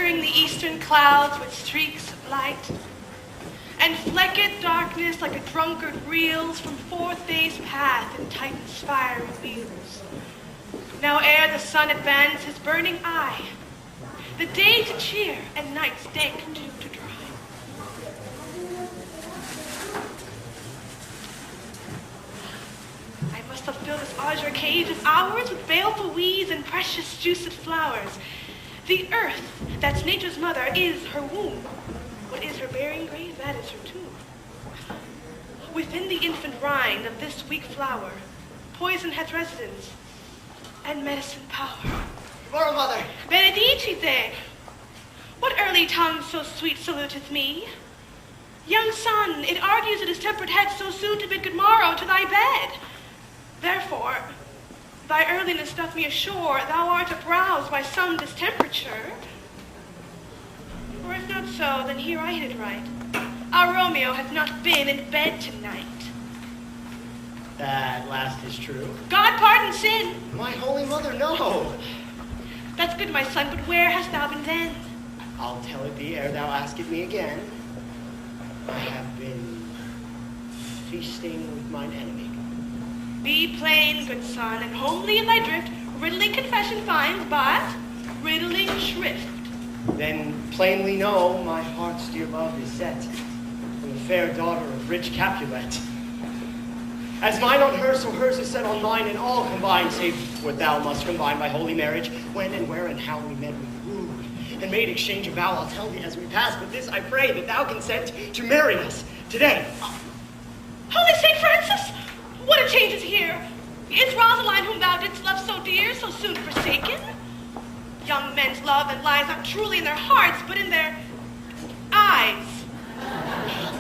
checkering the eastern clouds with streaks of light, and flecked darkness like a drunkard reels from forth day's path in Titan's fiery wheels. Now ere the sun advance his burning eye, the day to cheer and night's dank dew to dry. I must fulfill this azure cage of ours with baleful weeds and precious juiced flowers. The earth, that's nature's mother, is her womb. What is her bearing grave, that is her tomb. Within the infant rind of this weak flower, poison hath residence and medicine power. Tomorrow, mother. Benedicite. What early tongue so sweet saluteth me? Young son, it argues a distempered head so soon to bid good morrow to thy bed. Therefore, thy earliness doth me assure thou art aroused by some distemperature. Or if not so, then here I hit it right. Our Romeo hath not been in bed tonight. That last is true. God pardon sin. My holy mother, no. That's good, my son, but where hast thou been then? I'll tell it thee ere thou ask it me again. I have been feasting with mine enemy. Be plain, good son, and homely in thy drift, riddling confession finds, but riddling shrift. Then plainly know my heart's dear love is set on the fair daughter of rich Capulet. As mine on hers, so hers is set on mine, and all combined, save what thou must combine by holy marriage. When and where and how we met, we wooed, and made exchange of vow. I'll tell thee as we pass, but this I pray, that thou consent to marry us today. Holy St. Francis, what a change is here! Is Rosaline, whom thou didst love so dear, so soon forsaken? Young men's love and lies not truly in their hearts, but in their eyes.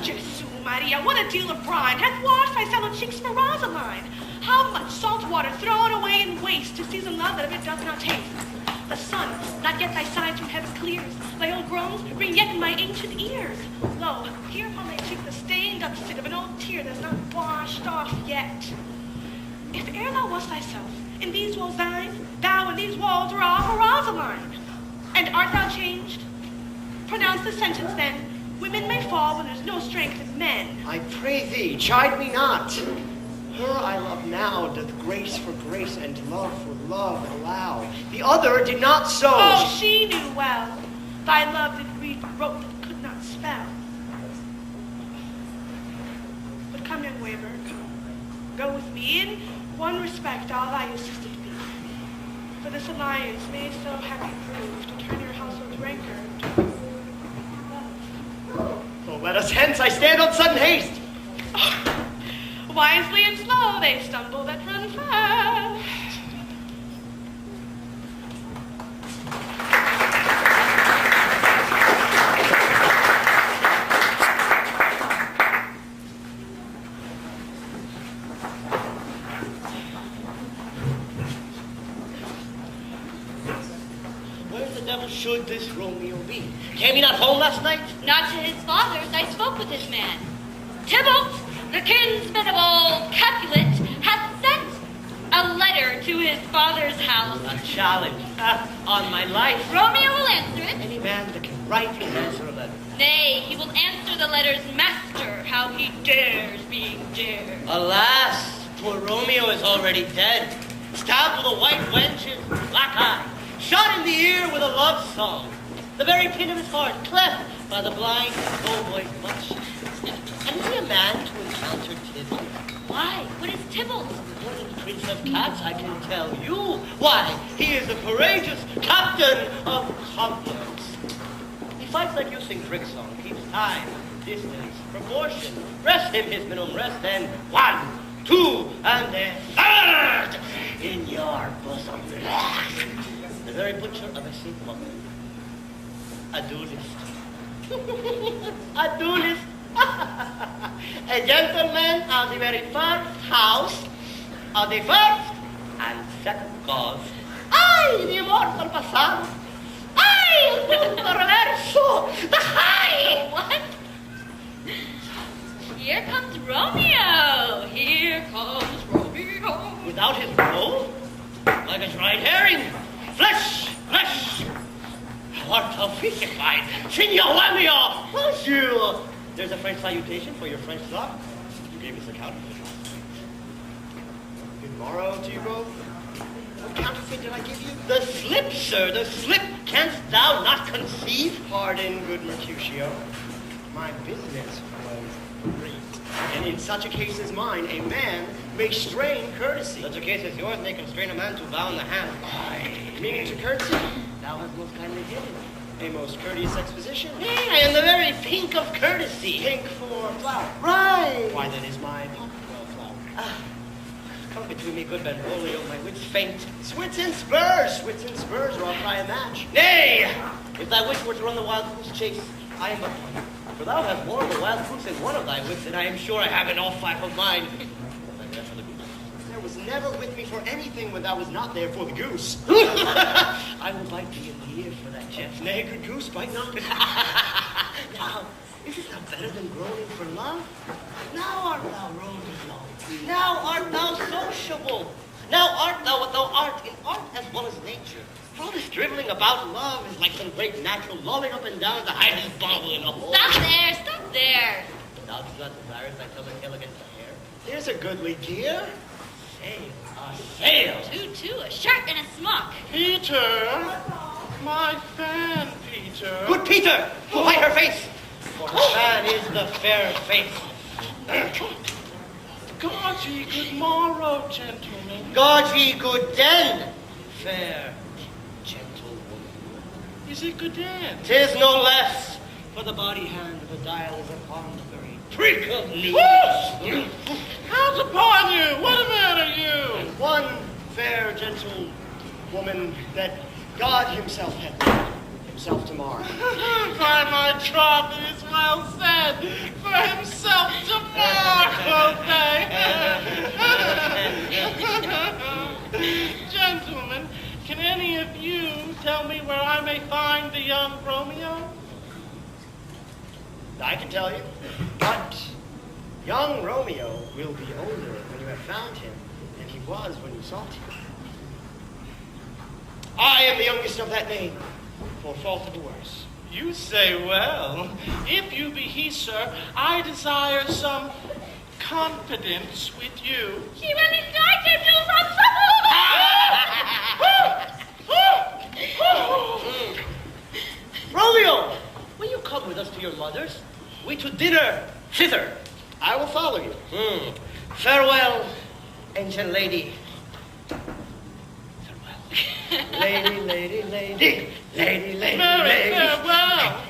Jesu Maria, what a deal of brine hath washed thy sallow cheeks for Rosaline! How much salt water thrown away in waste to season love that of it doth not taste! The sun, not yet thy sighs from heaven clears, thy old groans ring yet in my ancient ears. Lo, here upon thy cheek the stain doth sit of an old tear that's not washed off yet. If ere thou wast thyself in these walls thine, thou in these walls were all for Rosaline. And art thou changed? Pronounce the sentence then. Women may fall when there's no strength in men. I pray thee, chide me not. Her I love now doth grace for grace and love for love allow. The other did not so. Oh, she knew well. Thy love did read wrote that could not spell. But come, young waver, come. Go with me. In one respect all thy assisted be. For this alliance may so happy prove to turn your household's rancor to love. Oh, let us hence, I stand on sudden haste. Oh, wisely and slow they stumble that run fast. Should this Romeo be? Came he not home last night? Not to his father's. I spoke with his man. Tybalt, the kinsman of old Capulet, hath sent a letter to his father's house. A challenge. On my life. Romeo will answer it. Any man that can write can answer a letter. Nay, he will answer the letter's master, how he dares being dared. Alas, poor Romeo is already dead, stabbed with a white wench's black eye, shot in the ear with a love song, the very pin of his heart cleft by the blind boy's much. And is he a man to encounter Tybalt? Why? What is Tybalt? The Prince of Cats, I can tell you. Why, he is a courageous captain of confidence. He fights like you sing trig song, keeps time, distance, proportion. Rest him his minimum rest, then 1, 2, and then 3rd in your bosom. The very butcher of a St. Mother. A duelist. A duelist. A gentleman of the very first house of the first and second cause. Ay, the immortal pasado. Ay, el punto reverso. Ay, what? Here comes Romeo. Here comes Romeo. Without his bow, like a dried herring. Flesh, flesh. fortified. Signor Romeo, bonjour. There's a French salutation for your French love. You gave us a counterfeit. Good morrow to you both. What counterfeit did I give you? The slip, sir, the slip. Canst thou not conceive? Pardon, good Mercutio. My business was great. And in such a case as mine, a man may strain courtesy. Such a case as yours may constrain a man to bow in the hand. Aye. Meaning to courtesy, thou hast most kindly given. A most courteous exposition. I am the very pink of courtesy. Pink for flower. Right. Why, then is my pocket well flower. Come between me, good Benvolio, my wits faint. Swits and spurs, or I'll cry a match. Nay! If thy wish were to run the wild goose chase, I am but one. For thou hast more of the wild goose in one of thy wits, and I am sure I have in all five of mine. There was never with me for anything when thou was not there for the goose. I will bite thee in the ear for that jest. Nay, good goose, bite not. Now, isn't that better than groaning for love? Now art thou roving long. Now art thou sociable. Now art thou what thou art in art as well as nature. For all this dribbling about love is like some great natural lolling up and down the highest bubble in a hole. Stop there. Thou dost not desire thy tiller tail against the hair. Here's a goodly gear. Sail. Two, a shirt and a smock. Peter, my fan, Peter. Good Peter, light her face. For her fan is the fair face. God ye good morrow, gentlemen. God ye good den, fair gentlewoman. Is it good den? 'Tis no less, for the body hand of the dial is upon the very prick of news. How's upon you? What matter you? And one fair gentlewoman that God himself had made himself to mar. By my troth, it is well said, for himself to mar, quoth they. Gentlemen, can any of you tell me where I may find the young Romeo? I can tell you, but young Romeo will be older when you have found him than he was when you sought him. I am the youngest of that name, for fault of the worse. You say well. If you be he, sir, I desire some confidence with you. She will indict him to Romeo, will you come with us to your mother's? We to dinner thither. I will follow you. Farewell, ancient lady. Farewell. Lady. Very farewell.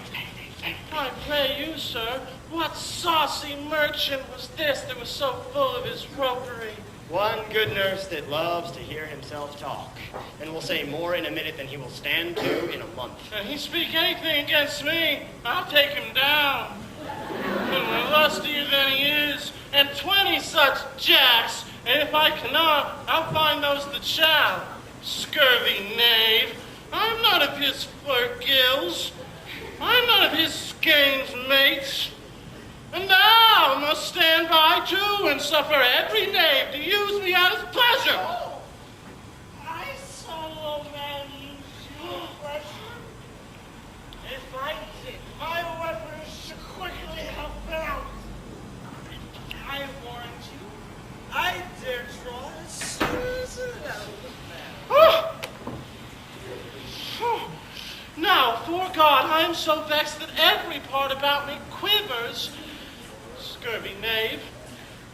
I pray you, sir, what saucy merchant was this that was so full of his roguery? One good nurse that loves to hear himself talk, and will say more in a minute than he will stand to in a month. And he speak anything against me, I'll take him down. And more lustier than he is, and 20 such jacks, and if I cannot, I'll find those that shall. Scurvy knave, I'm not of his flirt gills, I'm not of his skeins mates. And thou must stand by too and suffer every knave to use me at his pleasure. I saw a man use you, pressure. If I did, my weapons should quickly have found. I warned you. I dare draw as soon as it out. Now, for God, I am so vexed that every part about me quivers. Scurvy knave.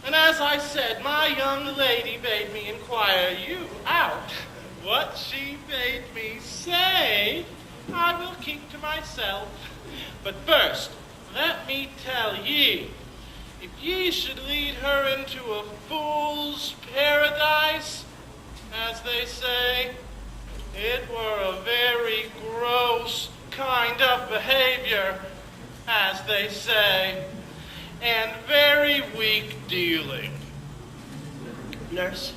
And as I said, my young lady bade me inquire you out. What she bade me say, I will keep to myself. But first, let me tell ye, if ye should lead her into a fool's paradise, as they say, it were a very gross kind of behavior, as they say, and very weak dealing. Nurse,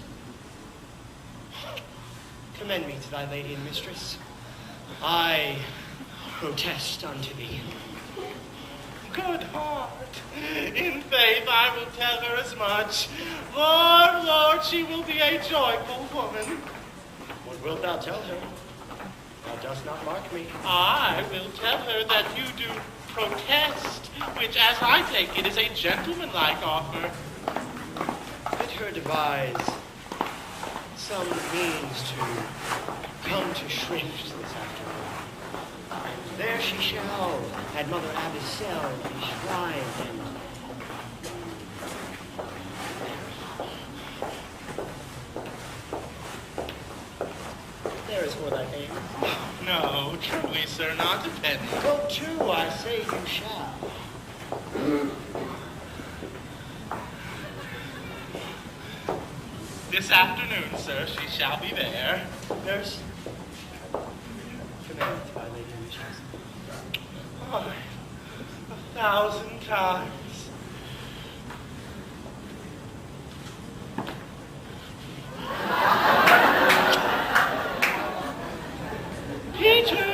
commend me to thy lady and mistress. I protest unto thee. Good heart. In faith, I will tell her as much. Lord, she will be a joyful woman. What wilt thou tell her? Thou dost not mark me. I will tell her that you do protest, which, as I take it, is a gentlemanlike offer. Bid her devise some means to come to Shrift this afternoon. And there she shall, at Mother Abyssal, be shrined and there is for thy aim. No, truly, sir, not a penny. Go to, I say you shall. This afternoon, sir, she shall be there. Nurse, command my lady wishes. Oh, 1,000 times. Peter!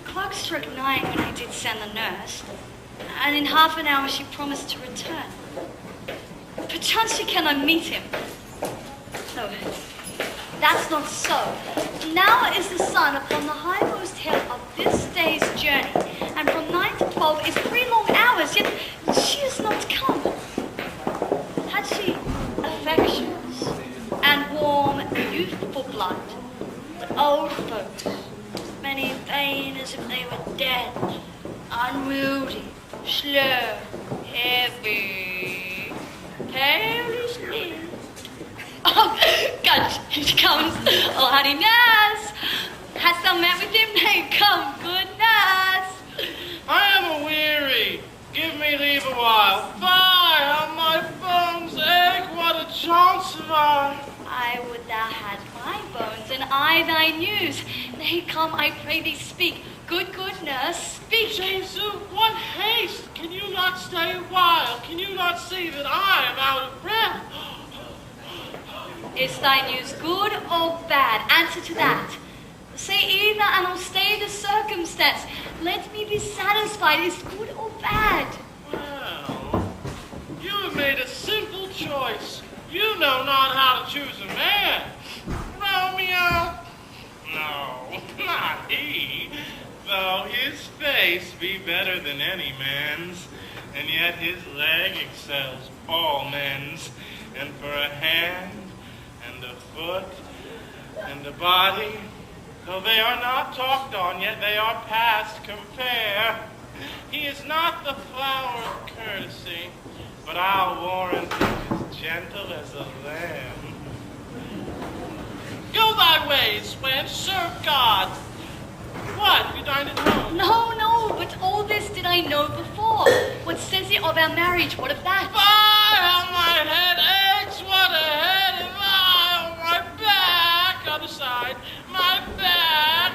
Clock struck 9 when I did send the nurse, and in half an hour she promised to return. Perchance she cannot meet him. No, that's not so. Now is the sun upon the highmost hill of this day's journey, and from 9 to 12 is 3 long hours, yet she has not come. Had she affections and warm, youthful blood? But old folks, many vain as if they were dead, unwieldy, slow, heavy, pale as death. Oh, God, here she comes. Oh, honey, nurse. Hast thou met with him? Nay, come, good nurse. I am a-weary. Give me leave a while. Fie, how my bones ache. What a chance have I. I would thou had my bones, and I thy news. Nay, come, I pray thee, speak. Good nurse, speak. Jesu, what haste! Can you not stay a while? Can you not see that I am out of breath? Is thy news good or bad? Answer to that. Say either, and I'll stay the circumstance. Let me be satisfied. Is good or bad? Well, you have made a simple choice. You know not how to choose a man. Romeo? No, not he. Though his face be better than any man's, and yet his leg excels all men's. And for a hand, and a foot, and a body, though they are not talked on, yet they are past compare. He is not the flower of courtesy, but I'll warrant him is gentle as a lamb. Go thy ways, wench, serve God. What, you dined at home? No, but all this did I know before. What says he of our marriage? What of that? Fie, how my head aches, what a head am I, on my back, other side, my back,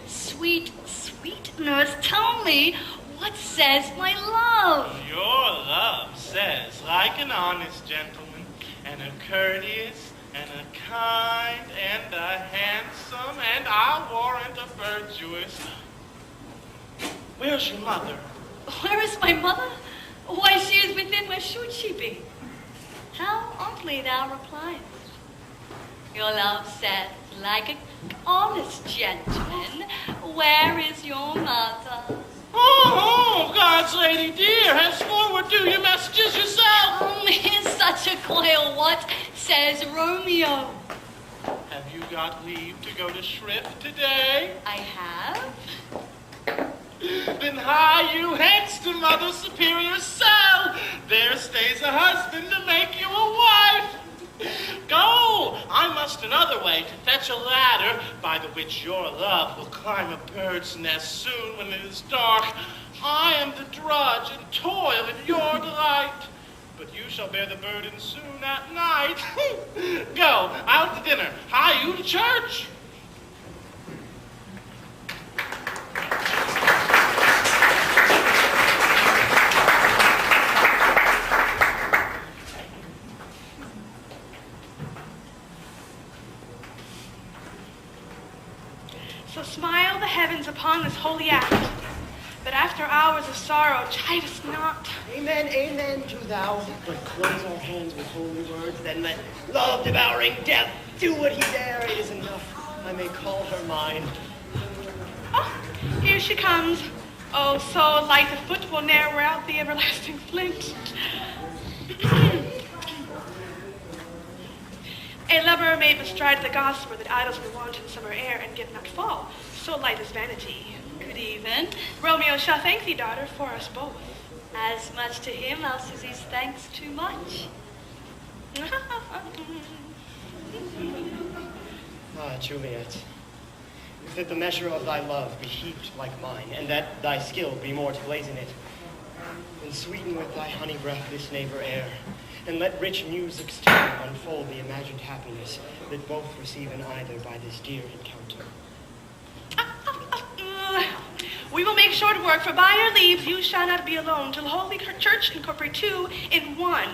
Sweet nurse, tell me, what says my love? Your love says, like an honest gentleman, and a courteous, and a kind, and a handsome, and I'll warrant a virtuous. Where's your mother? Where is my mother? Why, she is within. Where should she be? How oddly thou repliest. Your love says, like an honest gentleman, where is your mother? Oh, God's lady dear, henceforward do your messages yourself. Is such a coil, what says Romeo? Have you got leave to go to Shrift today? I have. Then hie you hence to Mother Superior's cell. There stays a husband to make you a wife. Go! I must another way to fetch a ladder by the which your love will climb a bird's nest soon when it is dark. I am the drudge and toil in your delight, but you shall bear the burden soon at night. Go, out to dinner. Hie you to church. smile the heavens upon this holy act. But after hours of sorrow, chide us not. Amen, amen, do thou. But cleanse our hands with holy words, then let love-devouring death do what he dare. It is enough, I may call her mine. Oh, here she comes. Oh, so light of foot will ne'er wear out the everlasting flint. A lover may bestride the gospel that idols will want in summer air and get not fall. So light is vanity. Good even. Romeo shall thank thee, daughter, for us both. As much to him, else is his thanks too much. Ah, Juliet, if that the measure of thy love be heaped like mine, and that thy skill be more to blazon it, then sweeten with thy honey breath this neighbor air, and let rich music's tune unfold the imagined happiness that both receive in either by this dear encounter. We will make short work, for by your leaves you shall not be alone till Holy Church incorporate two in one.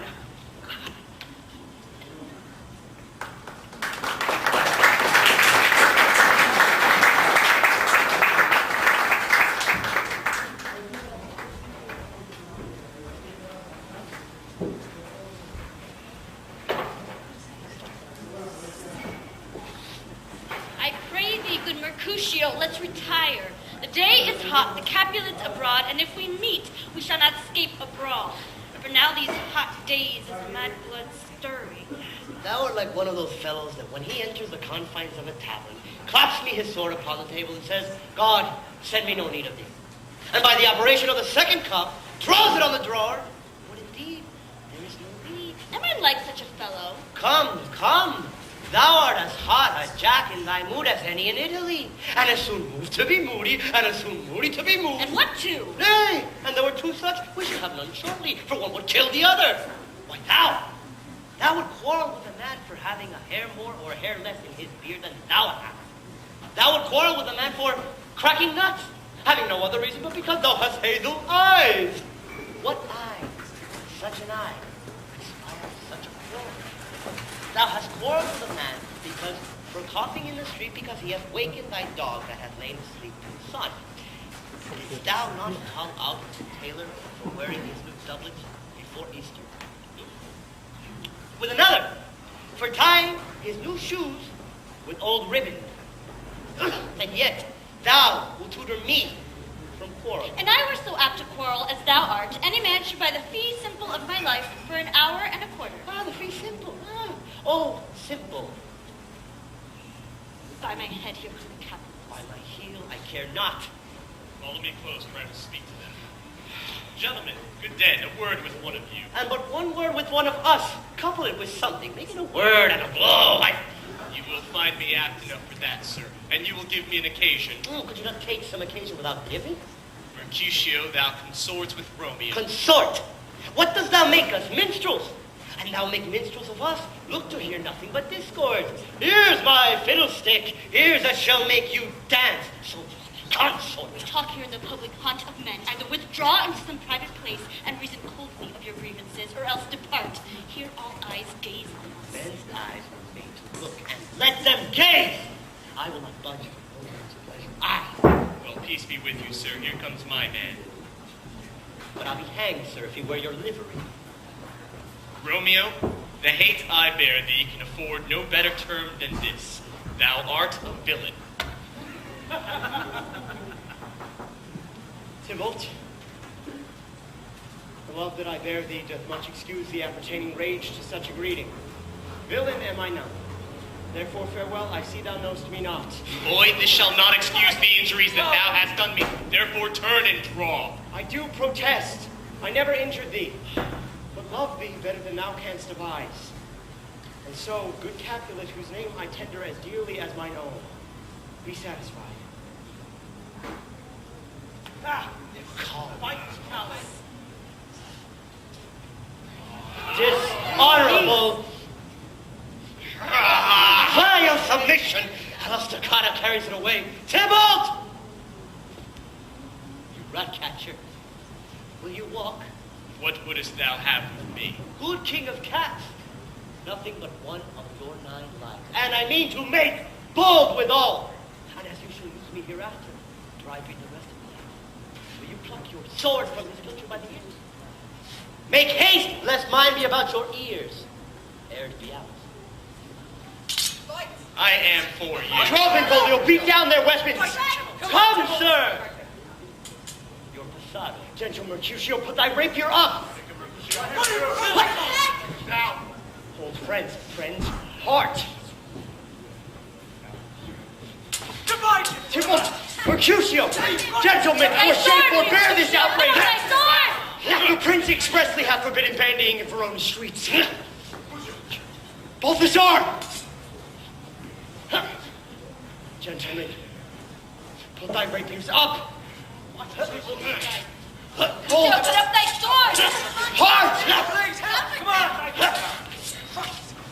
I pray thee, good Mercutio, let's retire. The day is hot, the Capulets abroad, and if we meet, we shall not escape a brawl. For now these hot days is mad blood stirring. Thou art like one of those fellows that when he enters the confines of a tavern, claps me his sword upon the table and says, God, send me no need of thee. And by the operation of the second cup, throws it on the drawer. But indeed, there is no need. Am I like such a fellow? Come, come. Thou art as hot a jack in thy mood as any in Italy, and as soon moved to be moody, and as soon moody to be moved. And what two? Nay, and there were two such, we should have none shortly, for one would kill the other. Why, thou would quarrel with a man for having a hair more or a hair less in his beard than thou hast. Thou would quarrel with a man for cracking nuts, having no other reason but because thou hast hazel eyes. What eyes? Such an eye could inspire such a quarrel. Thou hast quarreled with a man because for coughing in the street because he hath wakened thy dog that hath lain asleep in the sun. Didst thou not call out to tailor for wearing his new doublet before Easter? With another, for tying his new shoes with old ribbon. And yet thou will tutor me from quarrel. And I were so apt to quarrel as thou art, any man should buy the fee simple of my life for an hour and a quarter. Ah, the fee simple. Ah. Oh, simple. By my head here to the captain. By my heel, I care not. Follow me close, for I will speak to them. Gentlemen, good den, a word with one of you. And but one word with one of us. Couple it with something. Make it a word and a blow. You will find me apt enough for that, sir, and you will give me an occasion. Could you not take some occasion without giving? Mercutio, thou consorts with Romeo. Consort! What dost thou make us, minstrels? And thou make minstrels of us? Look to hear nothing but discord. Here's my fiddlestick. Here's that shall make you dance. So consort. We talk here in the public haunt of men. Either withdraw into some private place and reason coldly of your grievances, or else depart. Here all eyes gaze on us. Men's eyes are made to look, and let them gaze. I will not budge from no man's pleasure. Well, peace be with you, sir. Here comes my man. But I'll be hanged, sir, if you wear your livery. Romeo, the hate I bear thee can afford no better term than this. Thou art a villain. Tybalt, the love that I bear thee doth much excuse the appertaining rage to such a greeting. Villain am I none. Therefore farewell, I see thou knowst me not. Boy, this shall not excuse the injuries that thou hast done me. Therefore turn and draw. I do protest. I never injured thee, but love thee better than thou canst devise. And so, good Capulet, whose name I tender as dearly as mine own, be satisfied. Dishonorable! Vile submission! Alastacata carries it away. Tybalt! You rat catcher. Will you walk? What wouldst thou have with me? Good king of cats. Nothing but one of your 9 lives. And I mean to make bold withal. And as you shall use with me hereafter, driving the rest of my life. Will you pluck your sword from this creature by the ears? Make haste, lest mine be about your ears, ere it be out. I am for you. Travenville, you'll beat down their weapons. Come, sir! Your passado. Gentle Mercutio, put thy rapier up. Now, Old friends, heart. goodbye. Tybalt, Mercutio, gentlemen, for shame, forbear this outrage. The prince expressly hath forbidden bandying in Verona streets. Balthazar! Gentlemen, put thy rapiers up. Hold. Open up thy sword! Heart! Come on.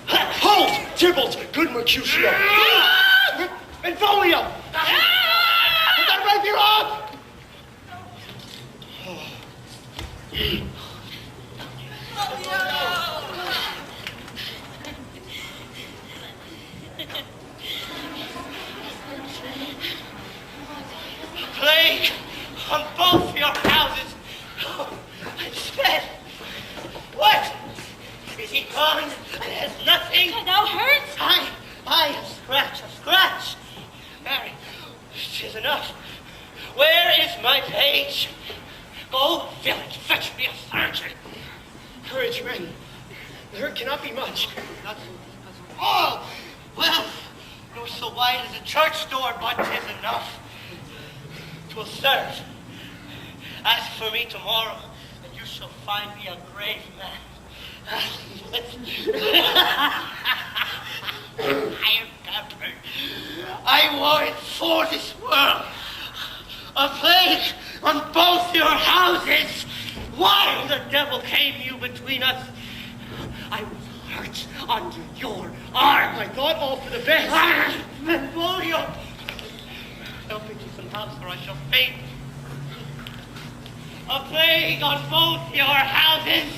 Hold! Tybalt, good Mercutio. Benvolio! Put thy rapier up! Plague on both your houses. Oh, I'm sped. What? Is he gone and has nothing? Thou hurts? I, a scratch. Mary, 'tis enough. Where is my page? Go, village, fetch me a surgeon. Courage, men. The hurt cannot be much. That's all. Well, nor so wide as a church door, but 'tis enough. 'Twill serve. As for me tomorrow, and you shall find me a grave man. I am captured. I wore it for this world. A plague on both your houses. Why the devil came you between us? I was hurt under your arm. I thought all for the best. Benvolio! Help me to some house or I shall faint. A plague on both your houses.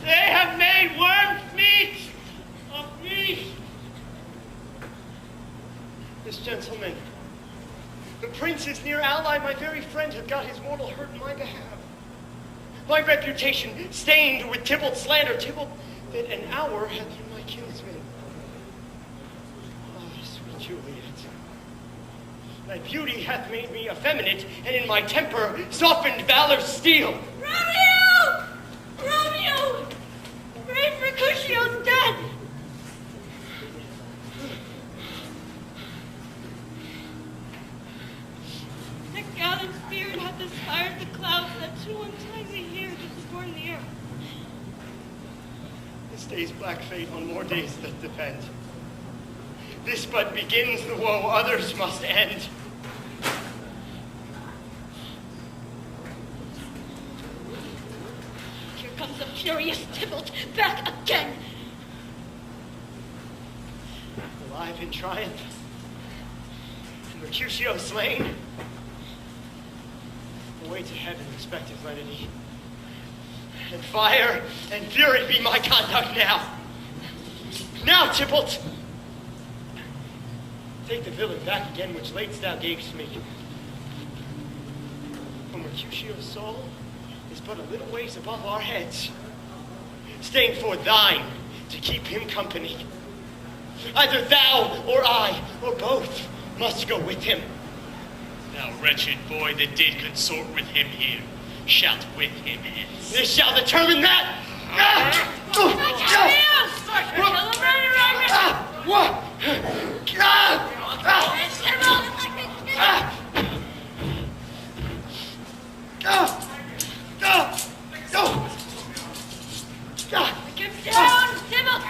They have made worms meat of me. This gentleman, the prince's near ally, my very friend, hath got his mortal hurt in my behalf. My reputation stained with Tybalt's slander. Tybalt that an hour hath been my kinsman. Ah, sweet Juliet. Thy beauty hath made me effeminate, and in my temper softened valor's steel. Romeo! Romeo! Brave Mercutio's dead! The gathered spirit hath inspired the clouds that too untimely here did scorn the earth. This day's black fate on more days that depend. This but begins the woe others must end. Here comes the furious Tybalt back again. Alive in triumph. Mercutio slain. Away to heaven expected lenity. And fire and fury be my conduct now. Now, Tybalt! Take the villain back again which late thou gavest me. For Mercutio's soul is but a little ways above our heads, staying for thine to keep him company. Either thou or I or both must go with him. Thou wretched boy that did consort with him here, shalt with him hence. This shall determine that. Get down, Tybalt!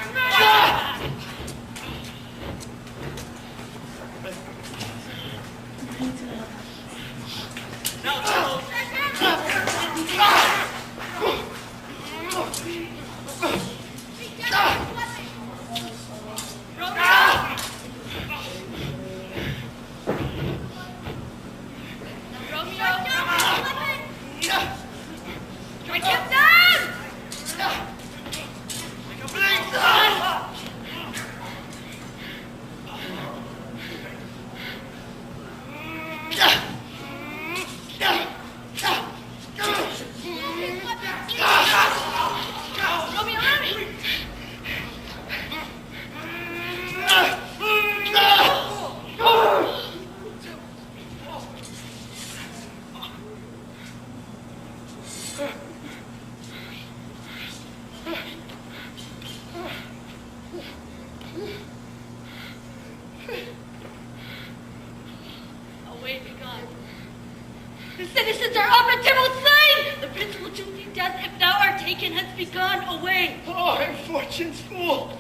The citizens are up and Tybalt slain! The prince will choose thee death if thou art taken, hence be gone away. Oh, I'm fortune's fool.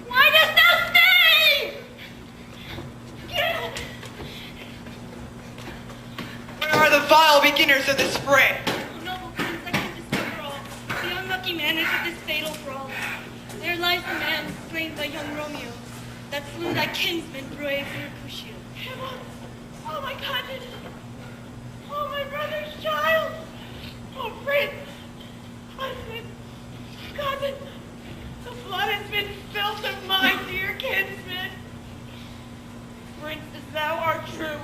Why dost thou stay? Where are the vile beginners of this fray? O noble prince, I can discover all. The unlucky man is of this fatal brawl. There lies the man slain by young Romeo, that slew thy kinsman, brave Mercutio. Oh, my cousin. Oh, my brother's child. Oh, prince. Husband. Cousin. The blood has been spilt of my dear kinsman. Prince, as thou art true,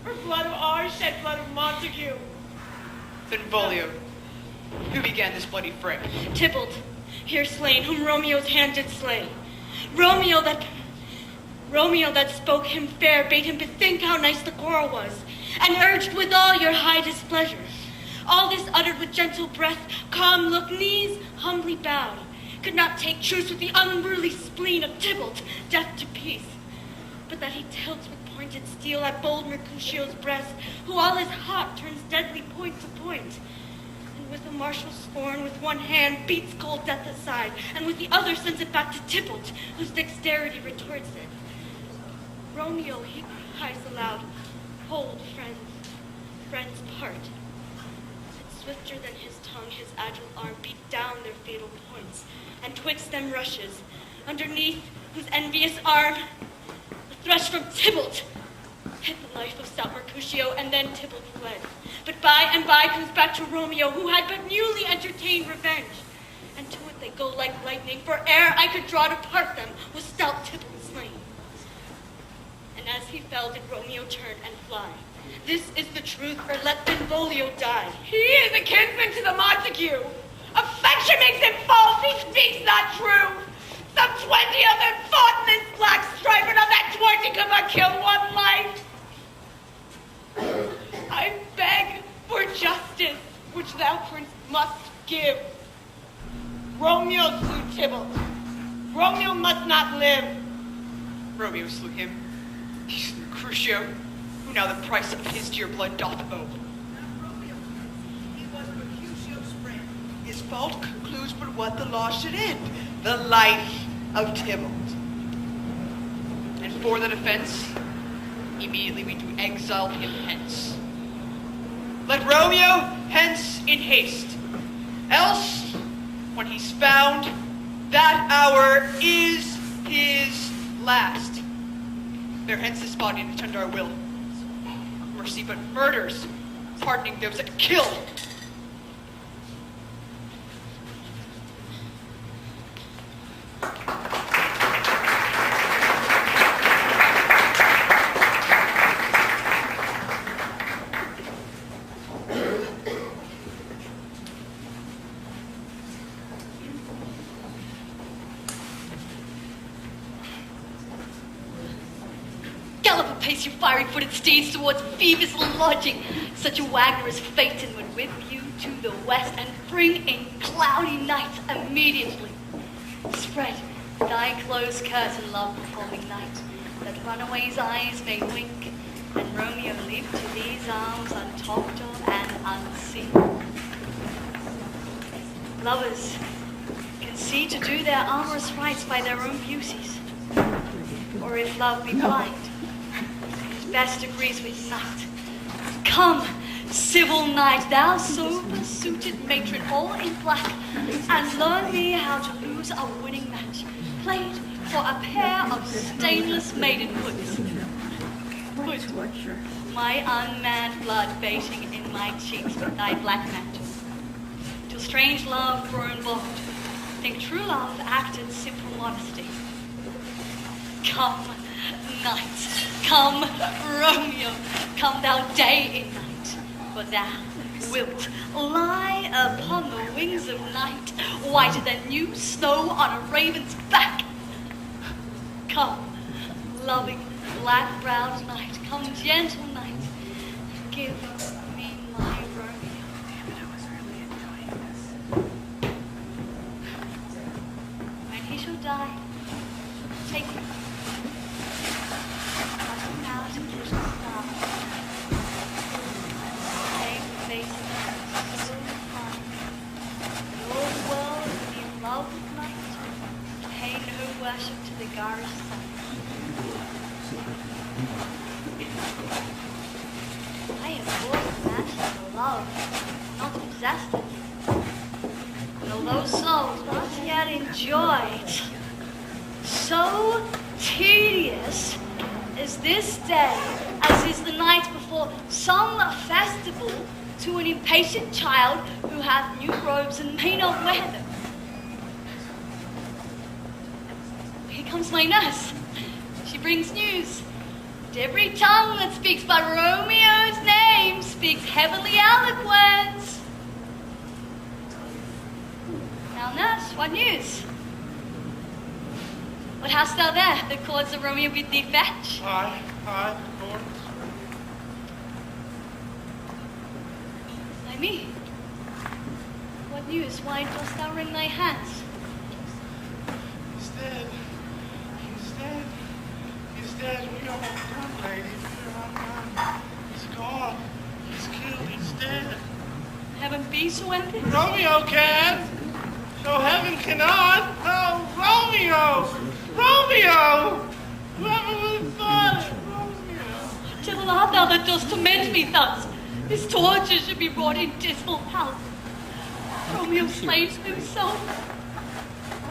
for blood of ours shed blood of Montague. Benvolio, who began this bloody fray? Tybalt, here slain, whom Romeo's hand did slay. Romeo that spoke him fair, bade him bethink how nice the quarrel was, and urged withal your high displeasure. All this uttered with gentle breath, calm look, knees humbly bowed, could not take truce with the unruly spleen of Tybalt, death to peace. But that he tilts with pointed steel at bold Mercutio's breast, who all his heart turns deadly point to point, and with a martial scorn with one hand beats cold death aside, and with the other sends it back to Tybalt, whose dexterity retorts it. Romeo, he cries aloud, hold, friends part. And swifter than his tongue, his agile arm beat down their fatal points, and twixt them rushes, underneath whose envious arm a thrust from Tybalt hit the life of stout Mercutio, and then Tybalt fled. But by and by comes back to Romeo, who had but newly entertained revenge. And to it they go like lightning, for ere I could draw to part them, was stout Tybalt slain. And as he fell, did Romeo turn and fly. This is the truth, or let Benvolio die. He is a kinsman to the Montague. Affection makes him false, he speaks not true. Some 20 of them fought in this black strife, and of that 20 could but kill one life. I beg for justice, which thou, prince, must give. Romeo slew Tybalt. Romeo must not live. Romeo slew him. He slew Crucio, who now the price of his dear blood doth owe. Romeo, he was Mercutio's friend. His fault concludes but what the law should end, the life of Tybalt. And for the defense, immediately we do exile him hence. Let Romeo hence in haste, else, when he's found, that hour is his last. Bear hence this body and attend our will. Mercy but murders, pardoning those that kill. Gallop apace, you fiery-footed steeds, towards Phoebus' lodging. Such a Wagner is Phaeton would whip you to the west and bring in cloudy night immediately. Spread thy close curtain, love-performing night, that runaway's eyes may wink, and Romeo leap to these arms untalked of and unseen. Lovers can see to do their amorous rights by their own beauties, or if love be blind, it best agrees with night. Come, civil knight, thou sober-suited matron, all in black, and learn me how to lose a winning match, played for a pair of stainless maidenhoods. Put my unmanned blood bating in my cheeks with thy black mantle, till strange love grown bold, think true love acted simple modesty. Come, night, come, Romeo, come thou day in night, for thou wilt lie upon the wings of night, whiter than new snow on a raven's back. Come, loving, black-browed night, come, gentle night, give me my Romeo. When he shall die, take him. Let him out and kiss the stars. was meant to love, not possessed it. And although souls not yet enjoyed, so tedious is this day as is the night before some festival to an impatient child who hath new robes and may not wear them. Here comes my nurse. She brings news. And every tongue that speaks but Romeo's name speaks heavenly eloquence. Now, nurse, what news? What hast thou there? The cords of Romeo bid thee fetch? Aye, cords. By me. What news? Why dost thou wring thy hands? He's dead. He's dead. He's dead. We are done, lady. He's gone. He's killed. He's dead. Heaven be so empty? Romeo can. No, heaven cannot. Oh, Romeo! Romeo! Whoever would have thought it? Romeo! Till art thou that dost torment me thus? His torture should be brought in dismal health. Romeo slays himself.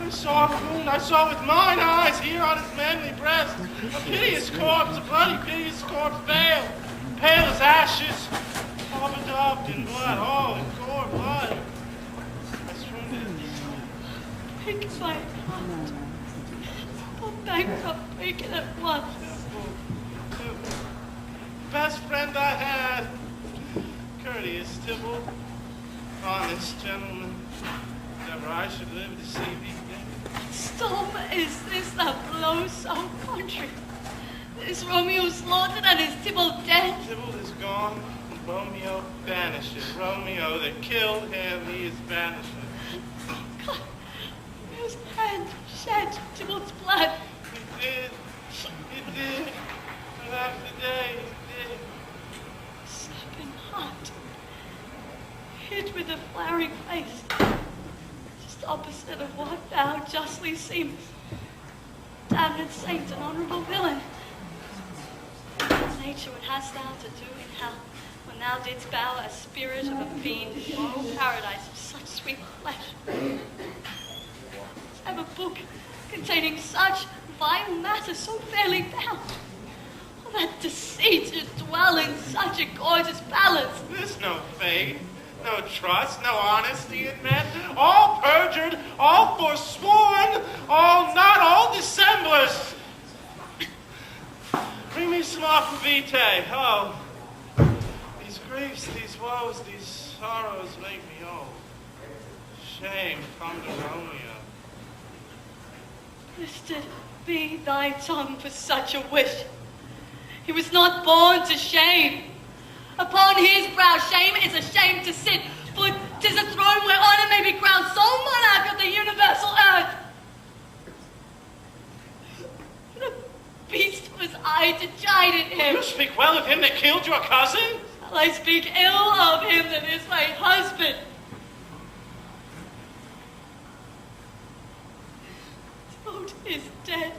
I saw him. I saw with mine eyes here on his manly breast a piteous corpse, a bloody piteous corpse, pale as ashes, all bedaubed in blood, all in gore blood. I swooned in his soul. Break my heart. Oh, bankrupt, break it at once. Best friend I had, courteous Tybalt, honest gentleman, if ever I should live to see thee again. Storm is this that blows so country? Is Romeo slaughtered and is Tybalt dead? Tybalt is gone, and Romeo banished. Romeo that killed him, he is banished. God, Romeo's hand shed Tybalt's blood. He did, and after the day, he did. Second heart, hid with a flaring face, just opposite of what thou justly seemest. Damned saint and honorable villain. Nature, what hast thou to do in hell, when thou didst bow a spirit of a fiend in moral paradise of such sweet flesh? Have a book containing such vile matter so fairly bound. Oh, that deceit should dwell in such a gorgeous palace. There's no faith, no trust, no honesty in men. All perjured, all forsworn, all dissemblers. Bring me some aquavitae. Oh, these griefs, these woes, these sorrows make me old. Shame come to Romeo. Listed be thy tongue for such a wish. He was not born to shame. Upon his brow shame is a shame to sit, for 'tis a throne where honor may be crowned, sole monarch of the universal earth. The beast was I to chide at him. You speak well of him that killed your cousin? Shall I speak ill of him that is my husband? Tybalt is dead.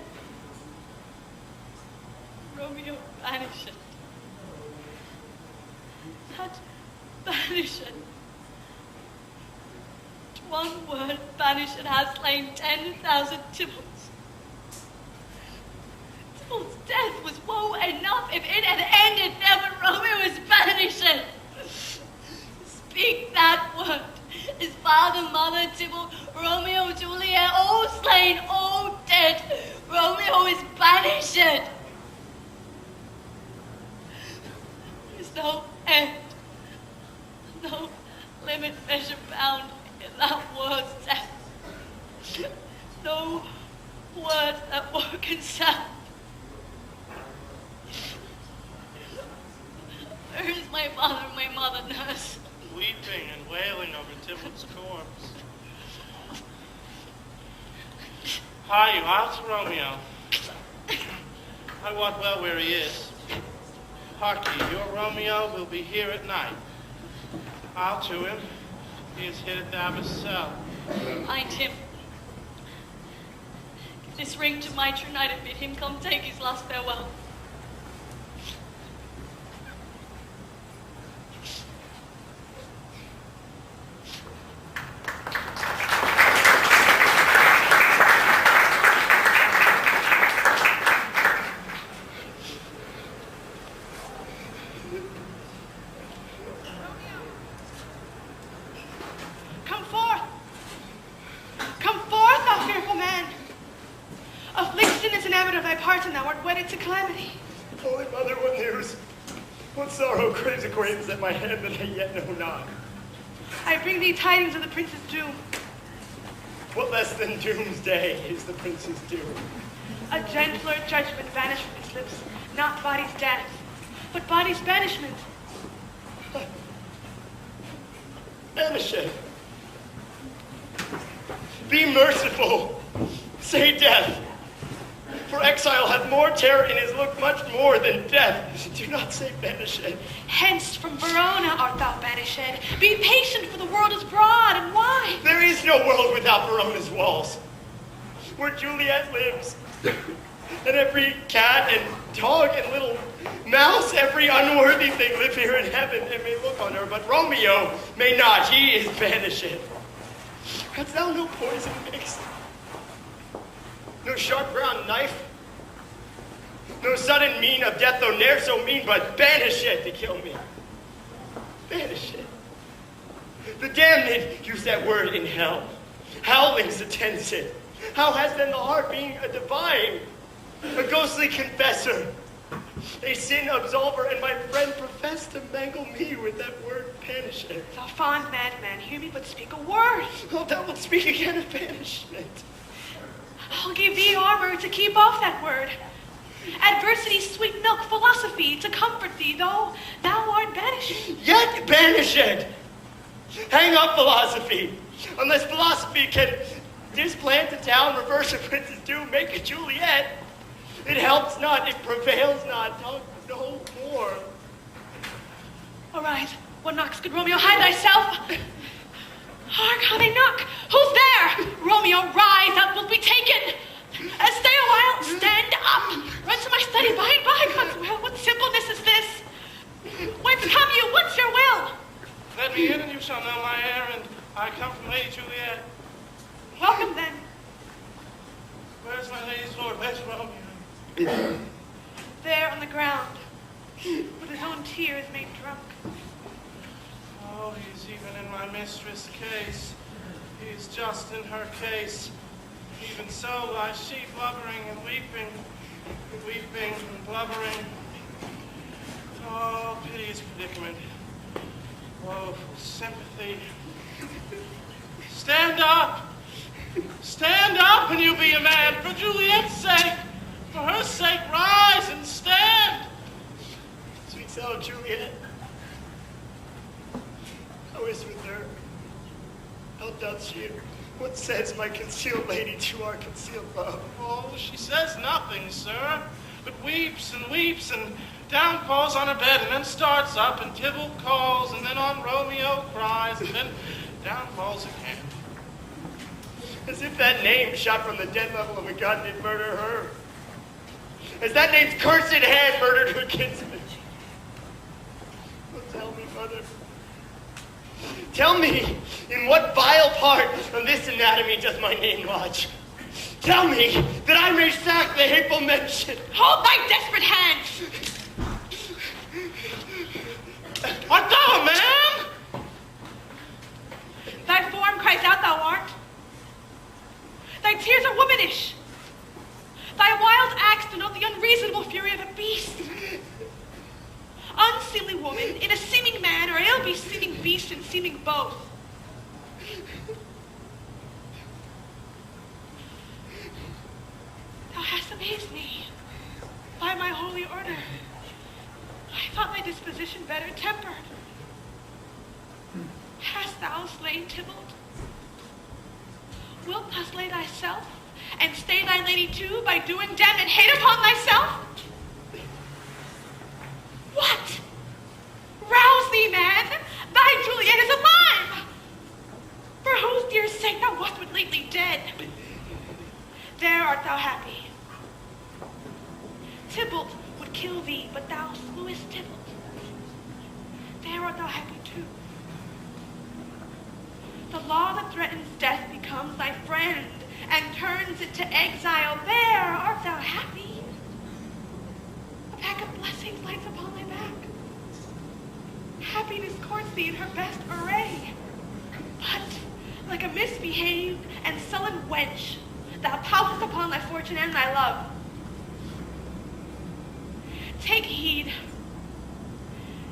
Romeo banished. That banished. One word banished has slain 10,000 Tybalts. Tybalt's death was woe enough if it had ended there when Romeo is banished. Speak that word. His father, mother, Tybalt, Romeo, Juliet, all slain, all dead. Romeo is banished. There's no end, no limit, measure, bound in that word's death. No word that word can sound. Where is my father and my mother, nurse? Weeping and wailing over Tybalt's corpse. Hie you out to Romeo. I wot well where he is. Hark ye, your Romeo will be here at night. I'll to him. He is hid at the abbess' cell. Find him. Give this ring to my true knight and bid him come take his last farewell. it's a calamity. Holy Mother, what news? What sorrow craves acquaintance at my hand that I yet know not? I bring thee tidings of the prince's doom. What less than doomsday is the prince's doom? A gentler judgment vanished from his lips, not body's death, but body's banishment. Banish it. Be merciful. Say death. For exile hath more terror in his look, much more than death. Do not say banish it. Hence from Verona art thou banished. Be patient, for the world is broad and wide. There is no world without Verona's walls. Where Juliet lives, and every cat and dog and little mouse, every unworthy thing live here in heaven and may look on her. But Romeo may not. He is banished. Hadst thou no poison mixed? No sharp brown knife? No sudden mean of death, though ne'er so mean, but banish it to kill me. Banish it. The damned use that word in hell. Howlings attends it. How has then the heart, being a divine, a ghostly confessor, a sin absolver, and my friend professed to mangle me with that word banish it? Thou fond madman, hear me but speak a word. Oh, thou wilt speak again of banishment. I'll give thee armor to keep off that word. Adversity's sweet milk, philosophy, to comfort thee, though thou art banished. Yet banished! Hang up philosophy. Unless philosophy can displant a town, reverse a prince's doom, make a Juliet. It helps not, it prevails not. Talk no more. Arise, what knocks, good Romeo? Hide thyself. Hark, how they knock. Who's there? Romeo, rise, thou wilt be taken. Stay a while, stand up. Run to my study, by God's will. What simpleness is this? Whence come you? What's your will? Let me in and you shall know my errand. I come from Lady Juliet. Welcome then. Where's my lady's lord? Where's Romeo? There on the ground, with his own tears made drunk. Oh, he's even in my mistress' case. He's just in her case. Even so lies she blubbering and weeping and blubbering. Oh, piteous predicament. Woeful sympathy. Stand up! Stand up and you be a man, for Juliet's sake. For her sake, rise and stand. Sweet sound Juliet. How is with her? How doth she? What says my concealed lady to our concealed love? Oh, she says nothing, sir, but weeps and down falls on her bed, and then starts up, and Tybalt calls, and then on Romeo cries, and then down falls again. As if that name shot from the dead level of a gun did murder her. As that name's cursed hand murdered her kinsman. Oh, tell me, mother. Tell me, in what vile part of this anatomy does my name lodge? Tell me, that I may sack the hateful mention. Hold thy desperate hand! Art thou a man? Thy form cries out thou art. Thy tears are womanish. Thy wild acts denote the unreasonable fury of a beast. Unseemly woman in a seeming man, or ill-beseeming beast and seeming both. Thou hast amazed me by my holy order. I thought thy disposition better tempered. Hast thou slain Tybalt? Wilt thou slay thyself, and stay thy lady too by doing damned hate upon thyself? What? Rouse thee, man! Thy Juliet is alive! For whose dear sake thou wast but lately dead. There art thou happy. Tybalt would kill thee, but thou slewest Tybalt. There art thou happy too. The law that threatens death becomes thy friend and turns it to exile. There art thou happy. A pack of blessings lights upon thy back. Happiness courts thee in her best array. But, like a misbehaved and sullen wench, thou poutest upon thy fortune and thy love. Take heed.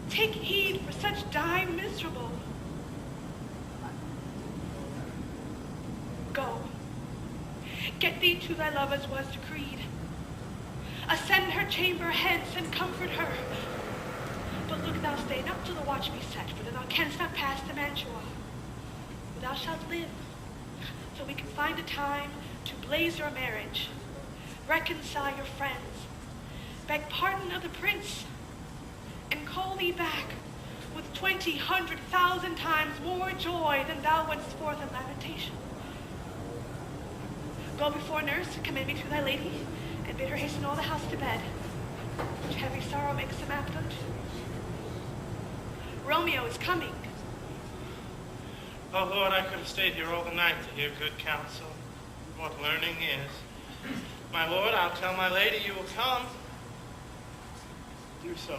Take heed, for such die miserable. Go. Get thee to thy love as was decreed. Ascend her chamber hence and comfort her. But look thou stay not till the watch be set, for then thou canst not pass to Mantua. For thou shalt live, so we can find a time to blaze your marriage, reconcile your friends, beg pardon of the prince, and call thee back with 2,000 times more joy than thou wentest forth in lamentation. Go before nurse, commend me to thy lady, and bid her hasten all the house to bed, which heavy sorrow makes them absent. Romeo is coming. Oh, Lord, I could have stayed here all the night to hear good counsel, what learning is. My Lord, I'll tell my lady you will come. Do so.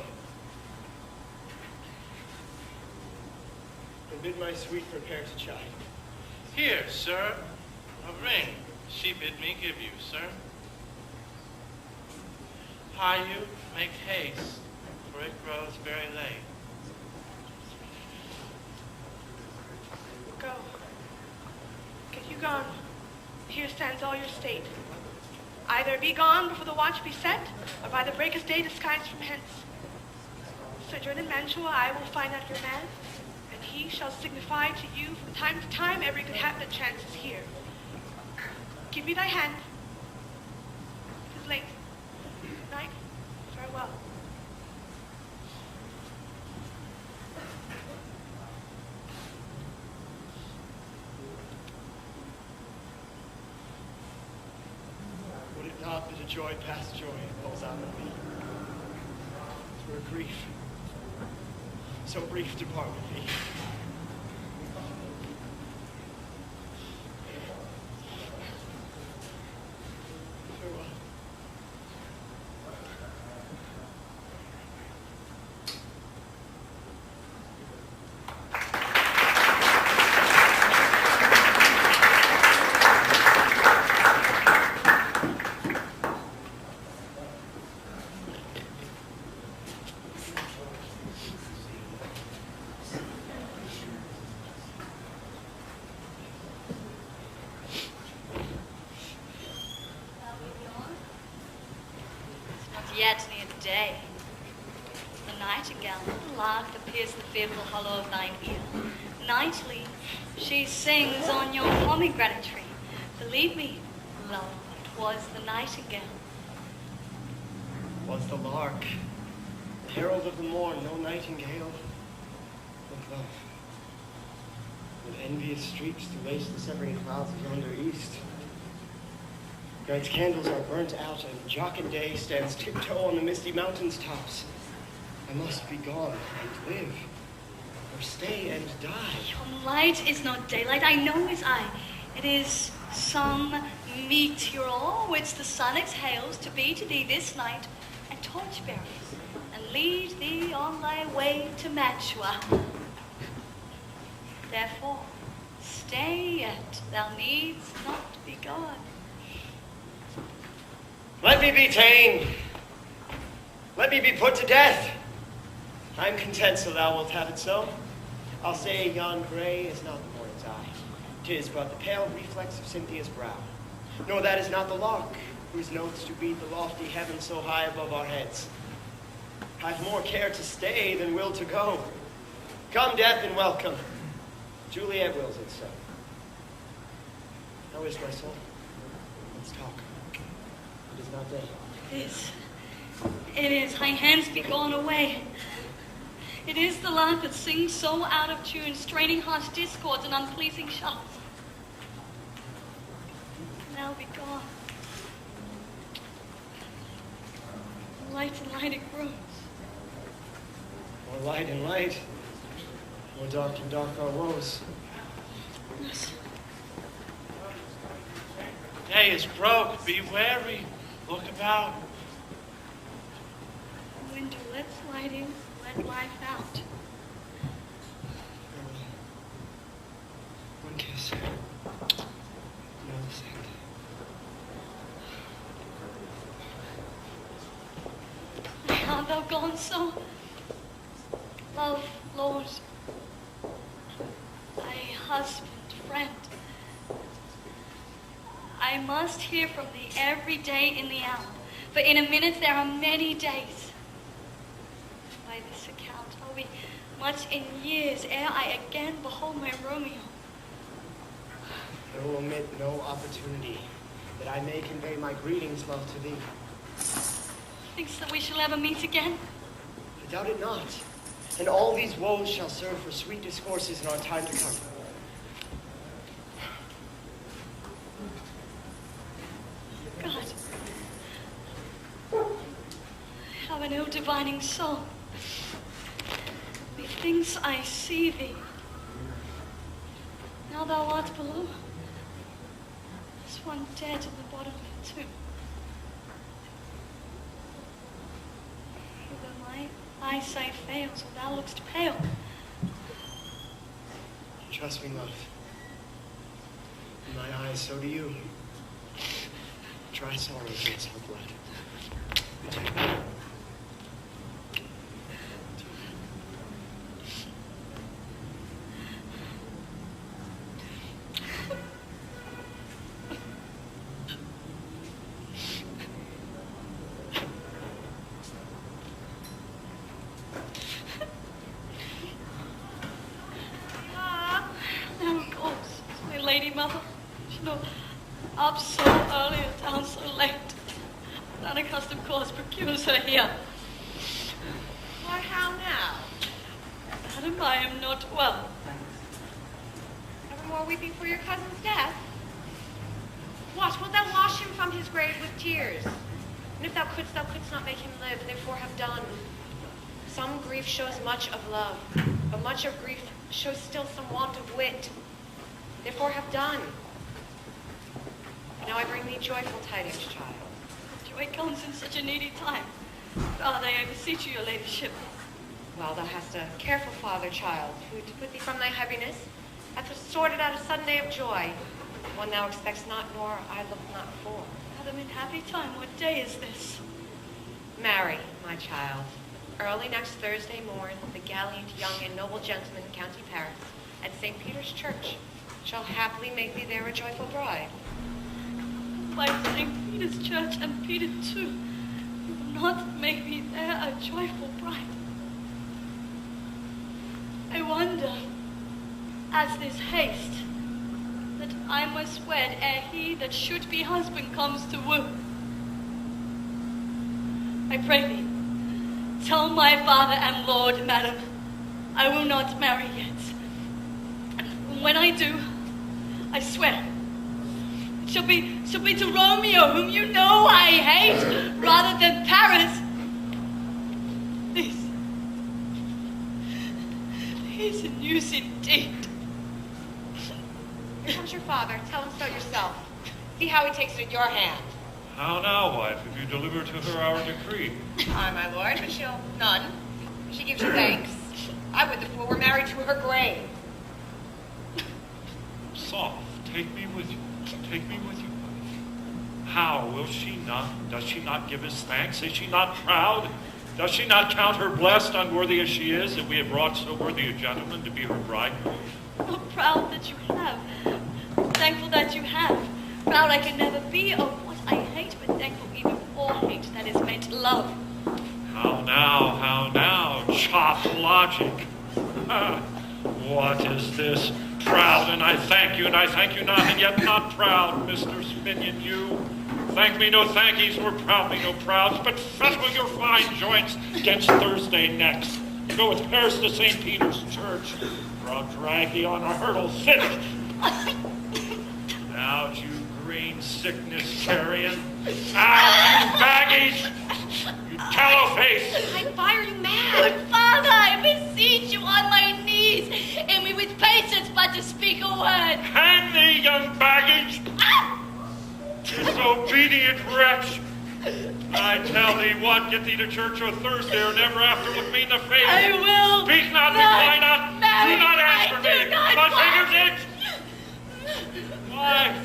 And bid my sweet prepare to chide. Here, sir, a ring she bid me give you, sir. Hie you, make haste, for it grows very late. Go. Get you gone. Here stands all your state. Either be gone before the watch be set, or by the break of day disguised from hence. Sojourn in Mantua, I will find out your man, and he shall signify to you from time to time every good hap that chances here. Give me thy hand. It is late. Good night. Farewell. Would it not that a joy past joy falls out of me? For a grief so brief to part with thee. Farewell. Yet near day, the nightingale, the lark that pierced the fearful hollow of thine ear. Nightly, she sings on your pomegranate tree. Believe me, love, 'twas the nightingale. Was the lark, the herald of the morn, no nightingale? Look, love, with envious streaks to lace the severing clouds of yonder east. Night's candles are burnt out, and jocund day stands tiptoe on the misty mountains' tops. I must be gone and live, or stay and die. Your light is not daylight, I know is I. It is some meteor which the sun exhales to be to thee this night a torchbearer, and lead thee on thy way to Mantua. Therefore, stay yet, thou needst not be gone. Let me be ta'en. Let me be put to death. I'm content so thou wilt have it so. I'll say yon gray is not the morning's eye. 'Tis but the pale reflex of Cynthia's brow. Nor that is not the lark, whose notes do beat the lofty heaven so high above our heads. I've more care to stay than will to go. Come, death, and welcome. Juliet wills it so. How is my soul? Let's talk. It is not day. It is. My hands be gone away. It is the lark that sings so out of tune, straining harsh discords and unpleasing shouts. Now be gone. Light and light it grows. More light and light, more dark and dark our woes. Yes. Day is broke, be wary, look about. Window, let's light in, let life out. One kiss. Another sand. My other gone so. Love, Lord, my husband, friend, I must hear from thee every day in the hour, for in a minute there are many days. By this account I'll be much in years ere I again behold my Romeo. I will omit no opportunity that I may convey my greetings, love, to thee. Thinks that we shall ever meet again? I doubt it not. And all these woes shall serve for sweet discourses in our time to come. God, I have an ill-divining soul. Methinks I see thee. Now thou art below. There's one dead in the bottom of the tomb. Either my eyesight fails or thou lookst pale. Trust me, love. In my eyes, so do you. Dry sorrow hates her blood. Up so early and down so late. An unaccustomed cause procures her here. Why, how now? Madam, I am not well. Ever more weeping for your cousin's death? What, wilt thou wash him from his grave with tears? And if thou couldst not make him live, therefore have done. Some grief shows much of love, but much of grief shows still some want of wit. Therefore have done. Now I bring thee joyful tidings, child. Joy comes in such a needy time. Father, I beseech you, your ladyship. Well, thou hast a careful father, child, who, to put thee from thy heaviness, hath sorted out a sudden day of joy, one thou expects not, nor I look not for. Madam, in happy time, what day is this? Marry, my child. Early next Thursday morn, the gallant young and noble gentleman in County Paris, at St. Peter's Church, shall happily make thee there a joyful bride. By St. Peter's Church and Peter too, you will not make me there a joyful bride. I wonder, as this haste, that I must wed ere he that should be husband comes to woo. I pray thee, tell my father and lord, madam, I will not marry yet. And when I do, I swear, it shall be to Romeo, whom you know I hate, rather than Paris. This is news indeed. Here comes your father. Tell him so yourself. See how he takes it in your hand. How now, wife, have you delivered to her our decree? Aye, my lord, but she'll none. She gives you thanks. I would the fool were married to her grave. Soft, take me with you. Take me with you, wife. How will she not? Does she not give us thanks? Is she not proud? Does she not count her blessed, unworthy as she is, that we have brought so worthy a gentleman to be her bridegroom? Oh, proud that you have. Thankful that you have. Proud I can never be of what I hate, but thankful even for hate that is meant love. How now, chop logic. What is this? Proud, and I thank you not, and yet not proud, Mr. Minion, you. Thank me no thankies, nor proud me no prouds, but fettle your fine joints against Thursday next. Go with Paris to St. Peter's Church, or I'll drag thee on a hurdle thick. Out, you green sickness carrion. Out, you baggage. You tallow face. Why are you mad? Good father, I beseech you on my knees, and me with patience but to speak a word. Hang thee, young baggage. Disobedient wretch. I tell thee what, get thee to church on Thursday or never after look me in the face. I will. Speak not, reply not. Marry, do not answer me. My fingers itch. Why?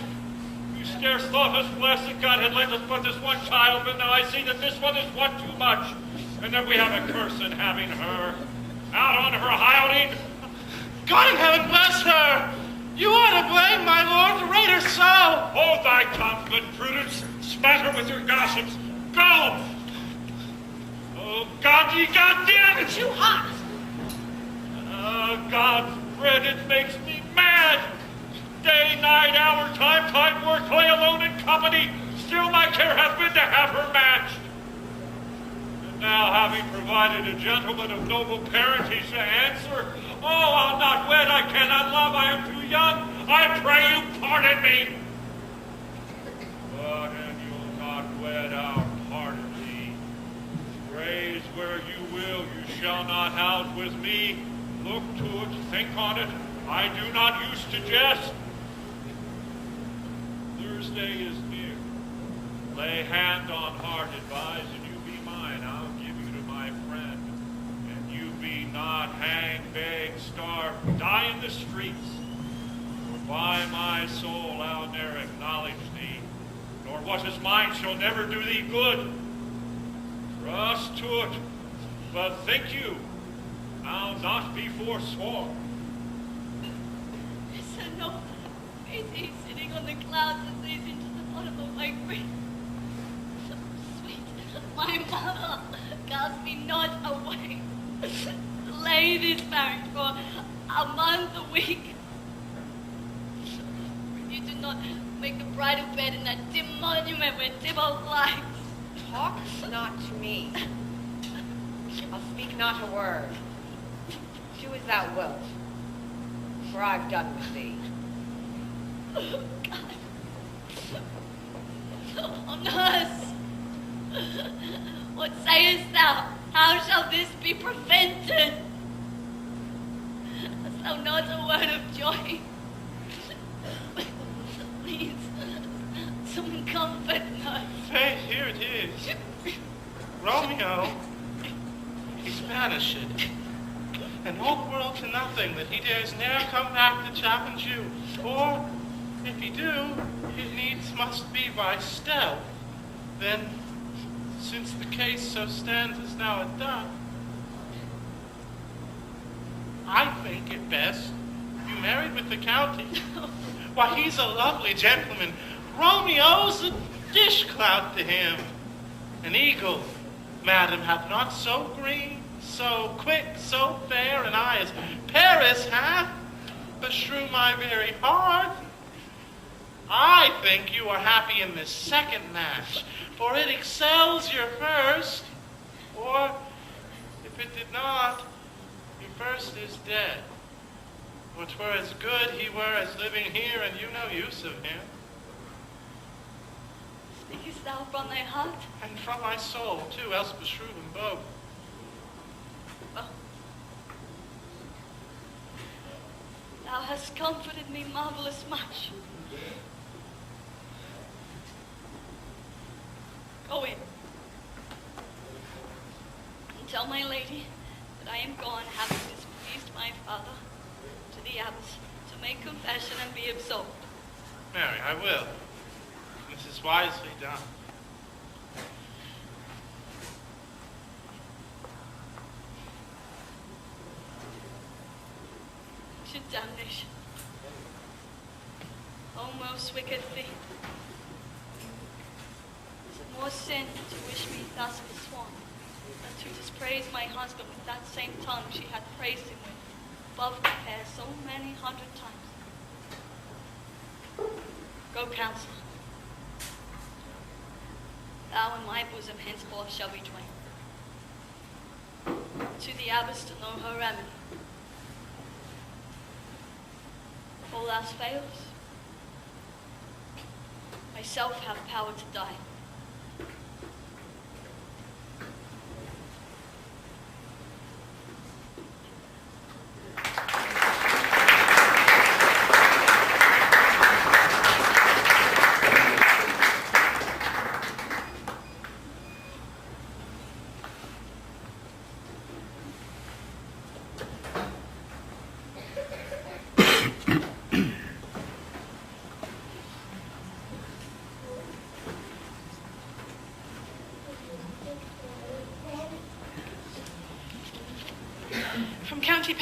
You scarce thought us blessed that God had lent us but this one child, but now I see that this one is one too much. And that we have a curse in having her out on her hiding. God in heaven bless her! You are to blame, my lord, to rate her so! Hold thy tongue, good Prudence. Spat her with your gossips. Go! Oh, God, ye goddamn it! Too hot. God's bread, it makes me mad. Day, night, hour, time, work, play alone in company. Still my care hath been to have her matched. And now, having provided a gentleman of noble parentage to answer, oh, I'll not wed, I cannot love, I am too young. I pray you pardon me. But an you'll not wed, I'll pardon thee. Graze where you will, you shall not house with me. Look to it, think on it, I do not use to jest. Thursday is near. Lay hand on heart, advise, and you be mine. I'll give you to my friend. And you be not hang, beg, starve, die in the streets. For by my soul I'll ne'er acknowledge thee, nor what is mine shall never do thee good. Trust to it, but think you, I'll not be forsworn. So no, is he sitting on the clouds and sees into the bottom of my grave? So sweet, my mother, cast me not away. Delay this marriage for a month, a week. You do not make the bridal bed in that dim monument where Tybalt lies. Talk not to me. I'll speak not a word. Do as thou wilt, for I've done with thee. Oh, God. Oh, nurse. What sayest thou? How shall this be prevented? Hast thou not a word of joy? Please, some comfort, nurse. Faith, here it is. Romeo, he's banished. And all world to nothing that he dares ne'er come back to challenge you. Or, if he do, it needs must be by stealth. Then, since the case so stands as now it doth, I think it best you married with the county. Why, he's a lovely gentleman. Romeo's a dish clout to him. An eagle, madam, hath not so green, so quick, so fair an eye as Paris hath, beshrew my very heart. I think you are happy in this second match, for it excels your first. Or, if it did not, your first is dead. For 'twere as good he were as living here, and you no use of him. Speakest thou from thy heart? And from my soul, too, else beshrew them both. Well, thou hast comforted me marvelous much. Go in. And tell my lady that I am gone, having displeased my father, to the abbess, to make confession and be absolved. Mary, I will. This is wisely done. To damnation. O most wicked thief. Is it more sin to wish me thus forsworn, than to dispraise my husband with that same tongue she hath praised him with, above compare so many 100 times? Go, counsel. Thou in my bosom henceforth shall be twain. To the abbess to know her remedy. If all else fails, myself have power to die.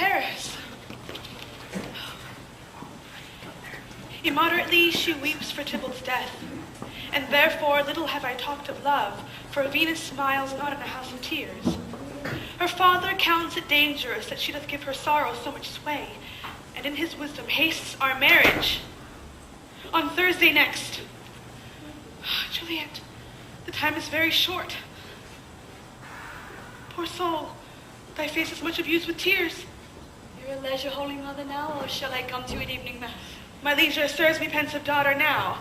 Paris. Immoderately she weeps for Tybalt's death, and therefore little have I talked of love, for Venus smiles not in a house of tears. Her father counts it dangerous that she doth give her sorrow so much sway, and in his wisdom hastes our marriage on Thursday next. Juliet, the time is very short. Poor soul, thy face is much abused with tears. You're at leisure, Holy Mother, now, or shall I come to an evening mass? My leisure serves me, pensive daughter, now.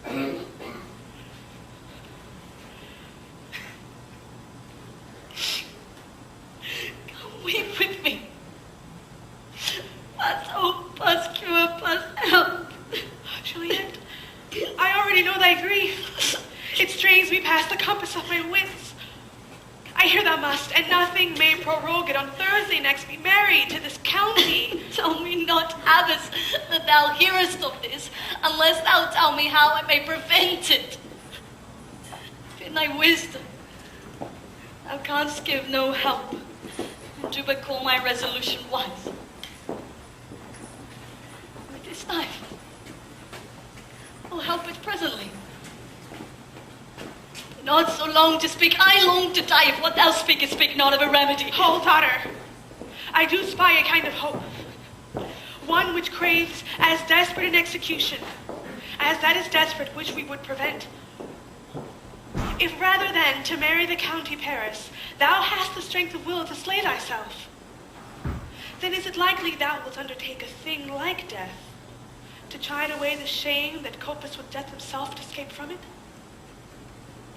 Come weep with me. Plus hope, plus cure, plus help. Juliet, I already know thy grief. It strains me past the compass of my wits. I hear thou must, and nothing may prorogue it, on Thursday next be married to this county. Tell me not, Abbess, that thou hearest of this, unless thou tell me how I may prevent it. In thy wisdom, thou canst give no help, and do but call my resolution wise. With this knife, I'll help it presently. Not so long to speak, I long to die. If what thou speakest, speak not of a remedy. Hold, daughter. I do spy a kind of hope, one which craves as desperate an execution as that is desperate which we would prevent. If rather than to marry the county Paris, thou hast the strength of will to slay thyself, then is it likely thou wilt undertake a thing like death, to chide away the shame that copest with death himself to escape from it?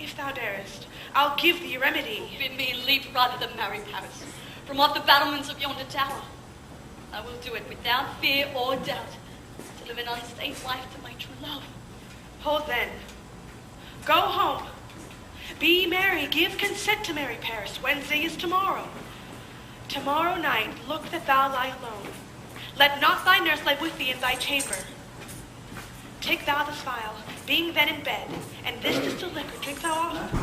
If thou darest, I'll give thee a remedy. Bid me leap rather than marry Paris from off the battlements of yonder tower. I will do it without fear or doubt, to live an unstained wife to my true love. Hold then. Go home. Be merry. Give consent to marry Paris. Wednesday is tomorrow. Tomorrow night, look that thou lie alone. Let not thy nurse lie with thee in thy chamber. Take thou this phial, being then in bed, and this distilled liquor drink thou often.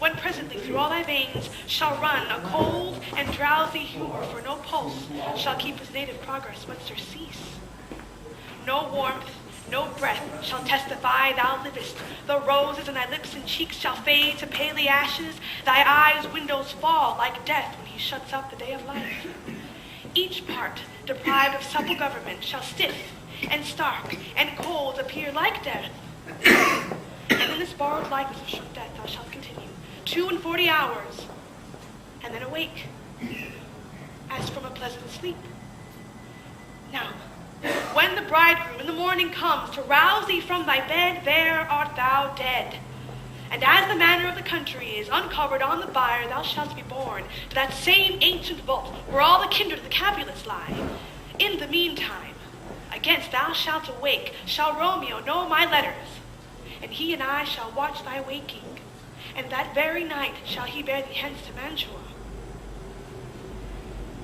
When presently through all thy veins shall run a cold and drowsy humor, for no pulse shall keep his native progress whence cease. No warmth, no breath shall testify thou livest. The roses in thy lips and cheeks shall fade to paly ashes. Thy eyes' windows fall like death when he shuts out the day of life. Each part, deprived of supple government, shall stiff and stark and cold appear like death. And in this borrowed likeness of shook death thou shalt continue 42 hours, and then awake, as from a pleasant sleep. Now, when the bridegroom in the morning comes to rouse thee from thy bed, there art thou dead. And as the manner of the country is, uncovered on the bier thou shalt be borne to that same ancient vault where all the kindred of the Capulets lie. In the meantime, against thou shalt awake, shall Romeo know my letters, and he and I shall watch thy waking, and that very night shall he bear thee hence to Mantua.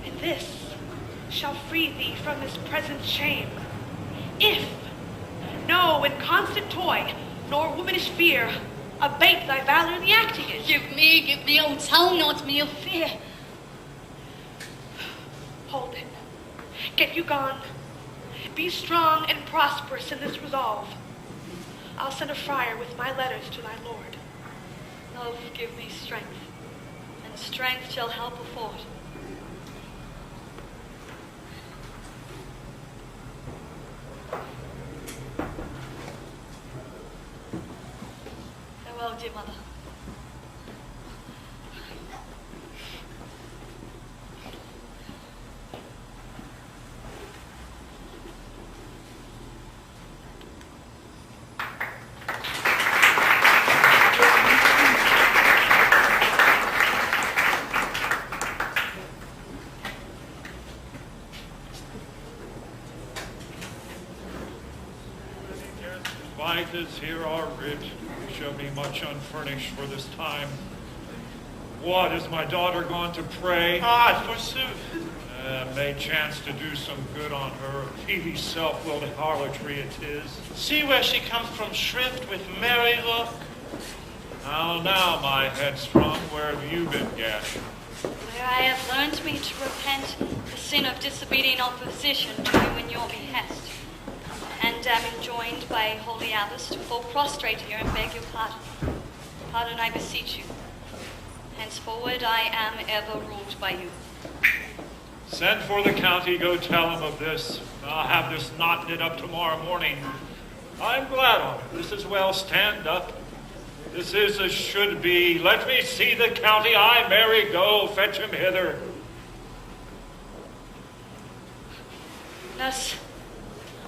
And this shall free thee from this present shame, if no inconstant toy, nor womanish fear, abate thy valor in the acting it. Give me, oh, tell not me of fear. Hold it. Get you gone. Be strong and prosperous in this resolve. I'll send a friar with my letters to thy lord. Love, give me strength, and strength shall help afford. Farewell, dear mother. Vices here are rich, we shall be much unfurnished for this time. What, is my daughter gone to pray? Ah, forsooth. May chance to do some good on her, peevy self-willed harlotry it is. See where she comes from shrift with merry look. How now, my headstrong, where have you been gashing? I where I have learned me to repent the sin of disobedient opposition to you in your behest, and am enjoined by holy abbess to fall prostrate here and beg your pardon. Pardon, I beseech you. Henceforward I am ever ruled by you. Send for the county, go tell him of this. I'll have this knot knit up tomorrow morning. I'm glad of it. This is well, stand up. This is as should be. Let me see the county. I, Mary, go, fetch him hither. Nurse,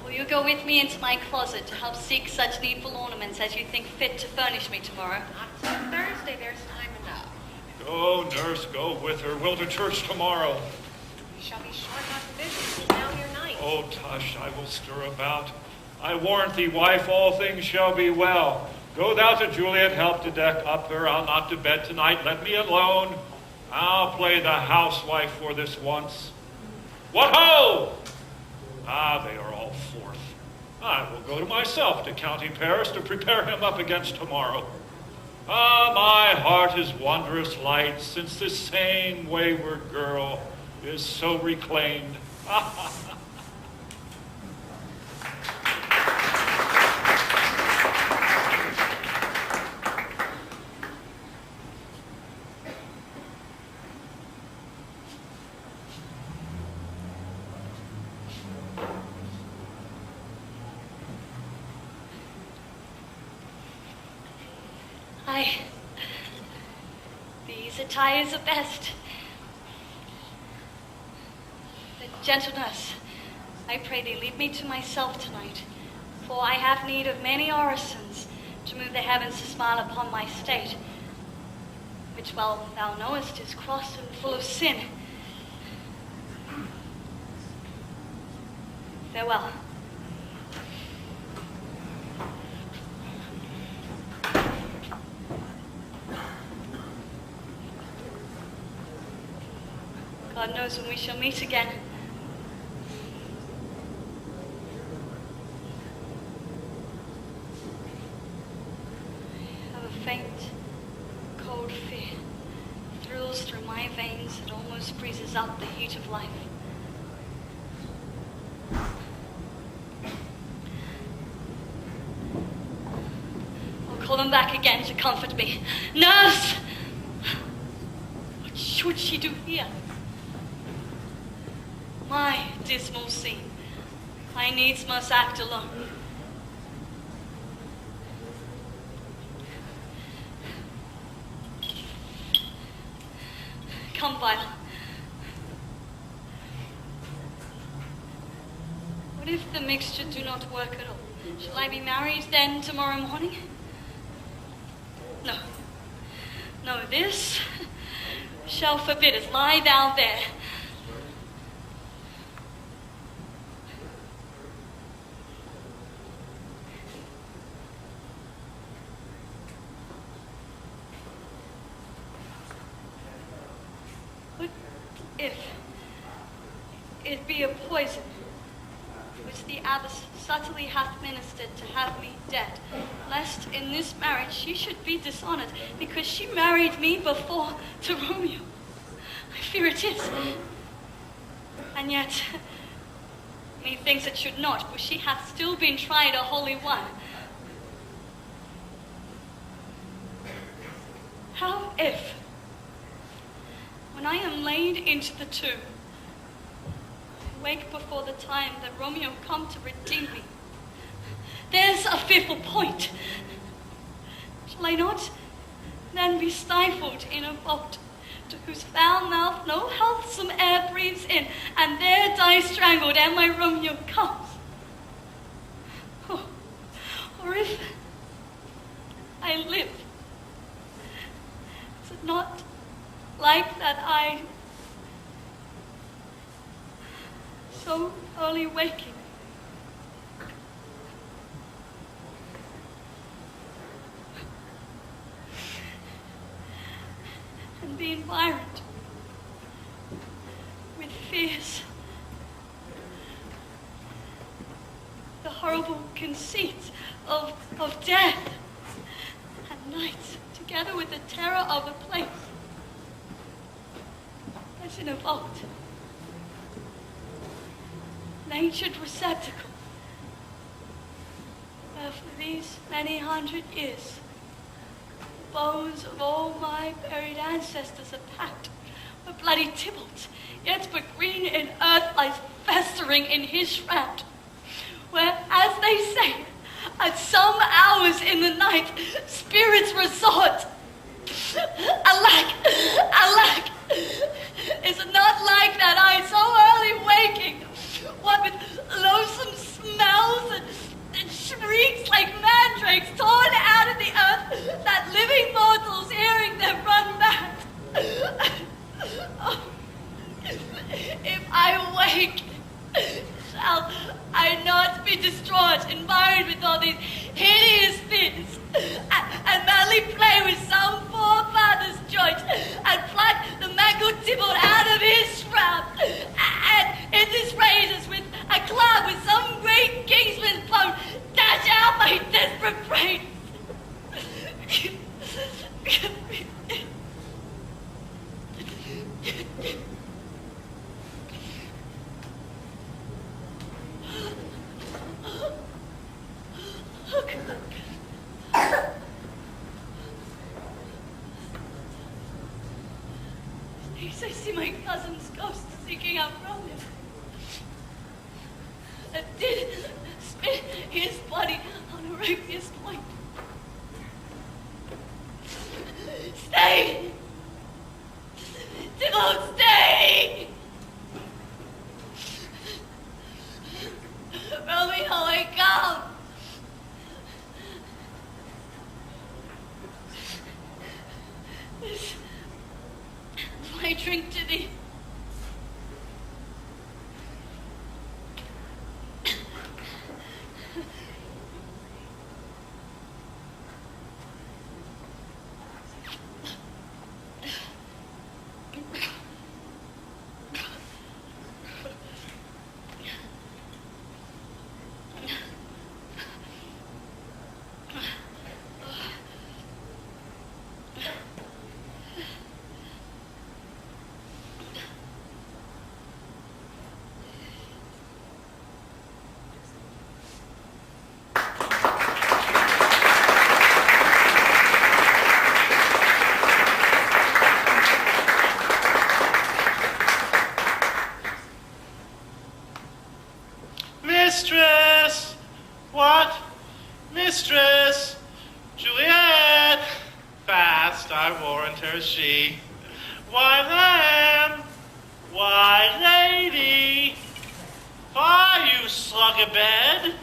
will you go with me into my closet to help seek such needful ornaments as you think fit to furnish me tomorrow? Not till Thursday, there's time enough. Go, nurse, go with her. We'll to church tomorrow. You shall be sure not to visit till now your night. Oh, tush, I will stir about. I warrant thee, wife, all things shall be well. Go thou to Juliet, help to deck up her. I'll not to bed tonight. Let me alone. I'll play the housewife for this once. What ho! Ah, they are all forth. I will go to myself to County Paris to prepare him up against tomorrow. Ah, my heart is wondrous light, since this same wayward girl is so reclaimed. These attires are best. But, gentle nurse, I pray thee leave me to myself tonight, for I have need of many orisons to move the heavens to smile upon my state, which, well thou knowest, is crossed and full of sin. Farewell. God knows when we shall meet again. I have a faint, cold fear. Thrills through my veins. It almost freezes up the heat of life. I'll call him back again to comfort me. Nurse! What should she do here? My dismal scene. I needs must act alone. Come, Viola. What if the mixture do not work at all? Shall I be married then tomorrow morning? No. No, this shall forbid us. Lie thou there. If it be a poison which the abbess subtly hath ministered to have me dead, lest in this marriage she should be dishonored, because she married me before to Romeo. I fear it is. And yet, methinks it should not, for she hath still been tried a holy one. How if, when I am laid into the tomb, I wake before the time that Romeo come to redeem me? There's a fearful point. Shall I not then be stifled in a vault, to whose foul mouth no healthsome air breathes in, and there die strangled ere my Romeo comes? Oh, or if I live, is it not like that I, so early waking, and be environed with fears, the horrible conceit of death, and night, together with the terror of the place? was in a vault. An ancient receptacle. Where for these many hundred years, the bones of all my buried ancestors are packed with bloody Tybalt, yet but green in earth lies festering in his shroud, where, as they say, at some hours in the night, spirits resort. Alack, alack, is it not like that I so early waking, what with loathsome smells and shrieks like mandrakes torn out of the earth, that living mortals hearing them run mad? Oh, if I wake, shall I not be distraught and buried with all these hideous things, and madly play with some forefather's joint, and pluck the mangled Tybalt out of his shroud, and in this razors with a club with some great kingsman's bone, dash out my desperate brains? I see my cousin's ghost seeking out Romeo. I did spit his body on a rapiest point. Stay! Tybalt, stay! Romeo, wake up! This is my drink to thee. Mistress! What? Mistress! Juliet! Fast, I warrant her she. Why, lamb! Why, lady! Why, you slug a bed?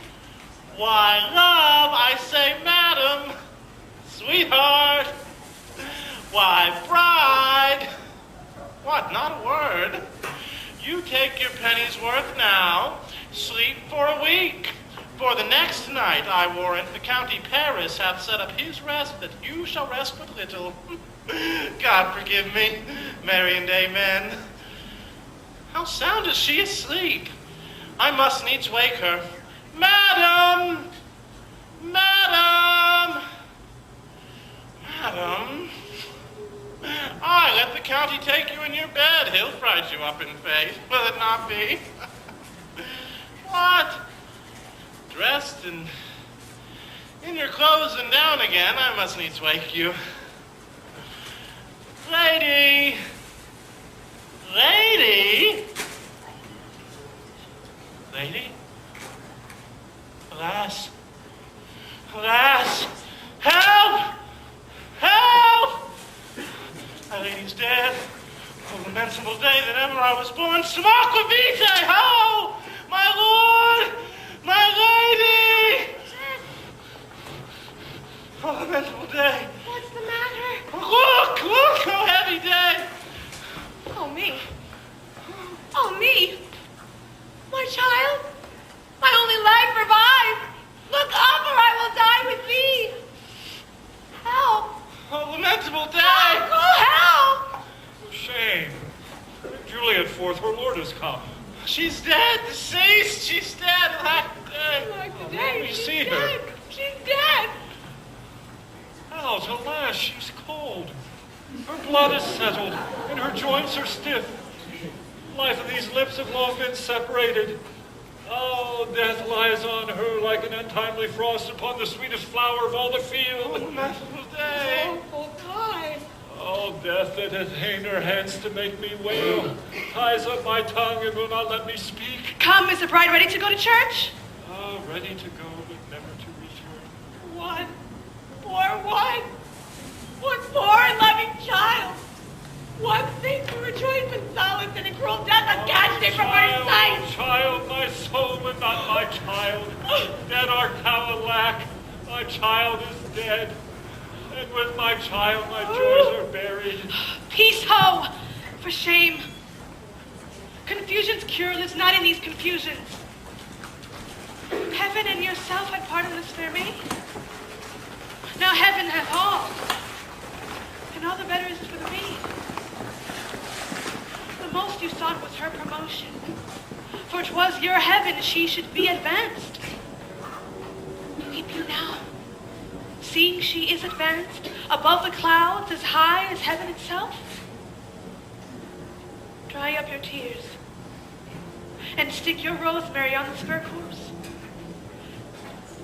Why, love, I say, madam! Sweetheart! Why, bride! What, not a word? You take your penny's worth now. Sleep for a week. For the next night, I warrant, the county Paris hath set up his rest, that you shall rest but little. God forgive me. Mary and amen. How sound is she asleep? I must needs wake her. Madam! Madam! Madam! Aye, let the county take you in your bed. He'll fright you up in faith. Will it not be? What? Dressed and in your clothes and down again, I must needs wake you. Lady! Lady! Lady? Alas! Alas! Help! Help! My lady's dead. Oh, lamentable day that ever I was born. Smoke vitae! Ho! My lord! My lady! Oh, lamentable day. What's the matter? Look! Look! Oh, heavy day. Oh, me. Oh, me. My child. My only life revived. Look up or I will die with thee. Help. Oh, lamentable day. Help. Oh, help. Shame. Bring Juliet forth, her lord has come. She's dead, deceased. She's dead. Like the Like the Let day. me She's see her. dead. She's dead. Alice, alas, she's cold. Her blood is settled, and her joints are stiff. The life of these lips have long been separated. Oh, death lies on her like an untimely frost upon the sweetest flower of all the field. Oh, merciful day. Awful time. Oh, death that hath ta'en her hands to make me wail, ties up my tongue and will not let me speak. Come, is the bride ready to go to church? Ah, ready to go, but never to return. One. Poor one. One poor and loving child. One thing to rejoice with solace in a cruel death hath cast him from our sight. Oh, child, my soul, but not my child. Dead art thou, alack. My child is dead. And with my child, my joys are buried. Peace, ho! For shame. Confusion's cure lives not in these confusions. Heaven and yourself had part of this fair maid. Now heaven hath all. And all the better is it for the maid. The most you sought was her promotion. For 'twas your heaven she should be advanced. Weep you now. Seeing she is advanced above the clouds as high as heaven itself? Dry up your tears and stick your rosemary on this fair corpse.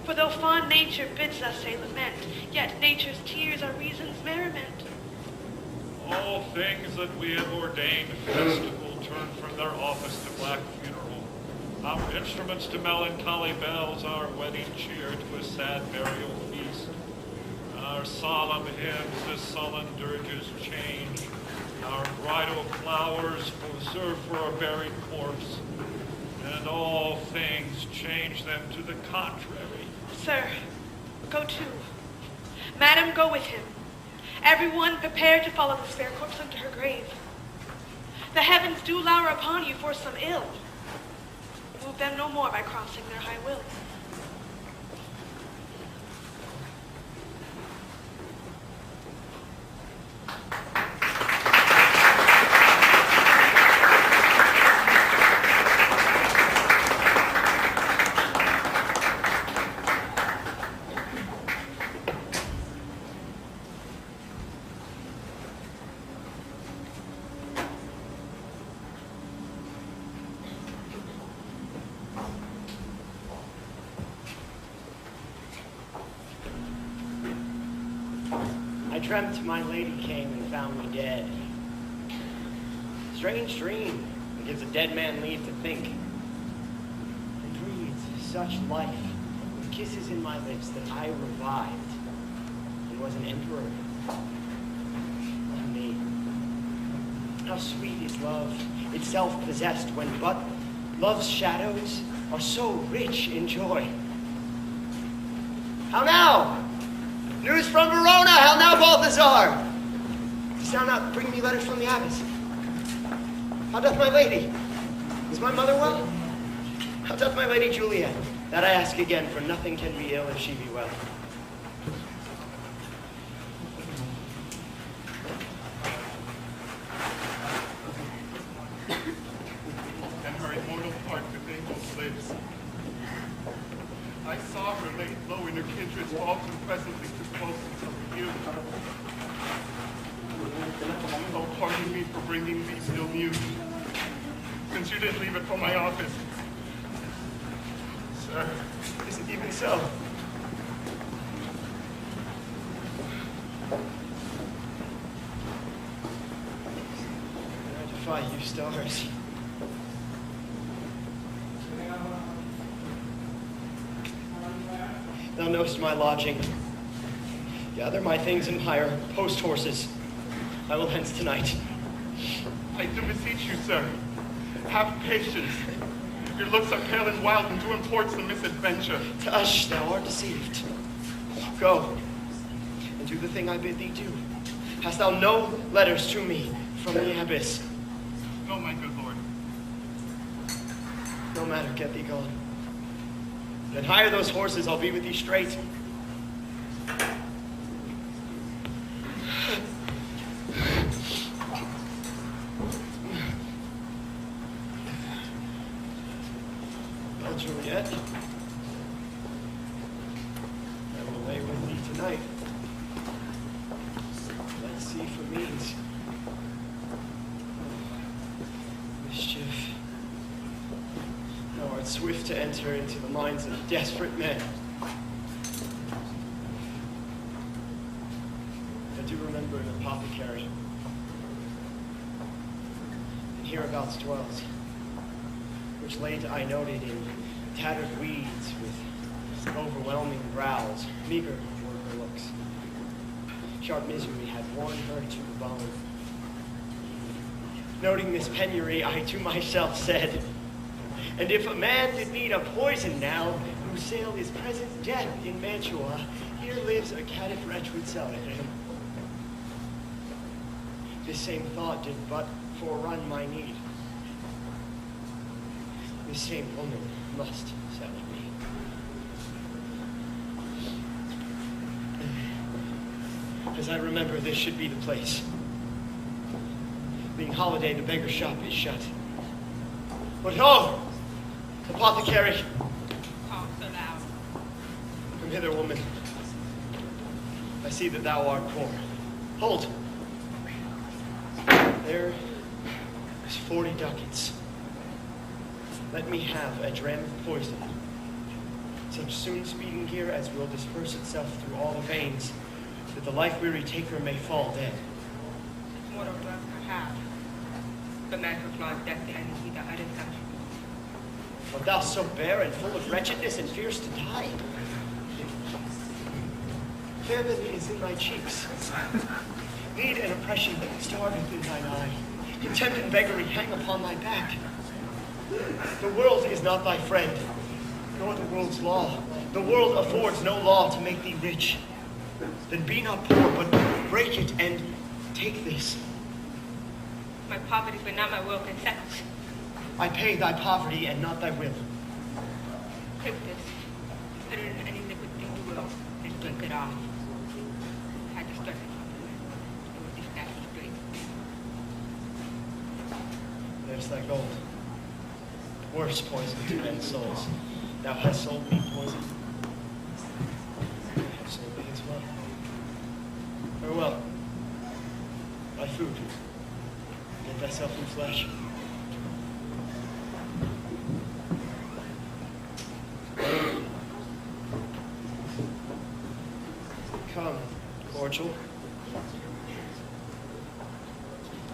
For though fond nature bids us a lament, yet nature's tears are reason's merriment. All things that we have ordained festival turn from their office to black funeral. Our instruments to melancholy bells, our wedding cheer to a sad burial feast. Our solemn hymns to sullen dirges change. Our bridal flowers serve for a buried corpse. And all things change them to the contrary. Sir, go to. Madam, go with him. Everyone prepare to follow this fair corpse unto her grave. The heavens do lower upon you for some ill. Move them no more by crossing their high will. I dreamt my lady came and found me dead. Strange dream that gives a dead man leave to think. And breathes such life with kisses in my lips that I revived and was an emperor. Oh, me. How sweet is love, itself possessed when but love's shadows are so rich in joy. How now? News from Verona, how now, Balthazar? Dost thou not bring me letters from the abbess? How doth my lady? Is my mother well? How doth my lady Juliet? That I ask again, for nothing can be ill if she be well. And her immortal part with angels lives. I saw her laid low in her kindred's vault and presently took close unto you. Oh, pardon me for bringing these ill news, since you didn't leave it for my office. Sir, Is it even so? I defy you, stars. Thou knowest my lodging. Gather my things and hire post horses. I will hence tonight. I do beseech you, sir, have patience. Your looks are pale and wild and do import some misadventure. Tush, thou art deceived. Go, and do the thing I bid thee do. Hast thou no letters to me from the abbess? No, my good lord. No matter, get thee gone. Then hire those horses, I'll be with thee straight. Well, Juliet, I will lay with thee tonight. Let's see for means. Mischief. art swift to enter into the minds of desperate men. I do remember an apothecary, and hereabouts dwells, which late I noted in tattered weeds with overwhelming growls, meager were her looks. Sharp misery had worn her to the bone. Noting this penury, I to myself said, and if a man did need a poison now, who sailed his present death in Mantua, here lives a caitiff wretch would sell to him. This same thought did but forerun my need. This same woman must sell me. As I remember, this should be the place. Being holiday, the beggar shop is shut. But oh, apothecary! Oh, so loud. Come hither, woman. I see that thou art poor. Hold. There is 40 ducats. Let me have a dram of poison, such soon speeding here as will disperse itself through all the veins, that the life-weary taker may fall dead. What a drug I have. The man who flies death and he that I didn't touch. Art thou so bare and full of wretchedness and fierce to die? Famine is in thy cheeks. Need and oppression starveth in thine eye. Contempt and beggary hang upon thy back. The world is not thy friend, nor the world's law. The world affords no law to make thee rich. Then be not poor, but break it and take this. My poverty, but not my will, consent. I pay thy poverty and not thy will. Take this. Put it in any liquid thing you will, and drink it off. I had to start it from the land. It was just that straight. There's thy gold. Worse poison to men's souls. Thou hast sold me poison. I have sold thee as well. Farewell. Thy food. Get thyself in flesh. Come, cordial.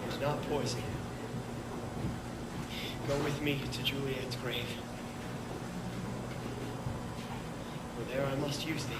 It is not poison. Go with me to Juliet's grave. For there I must use thee.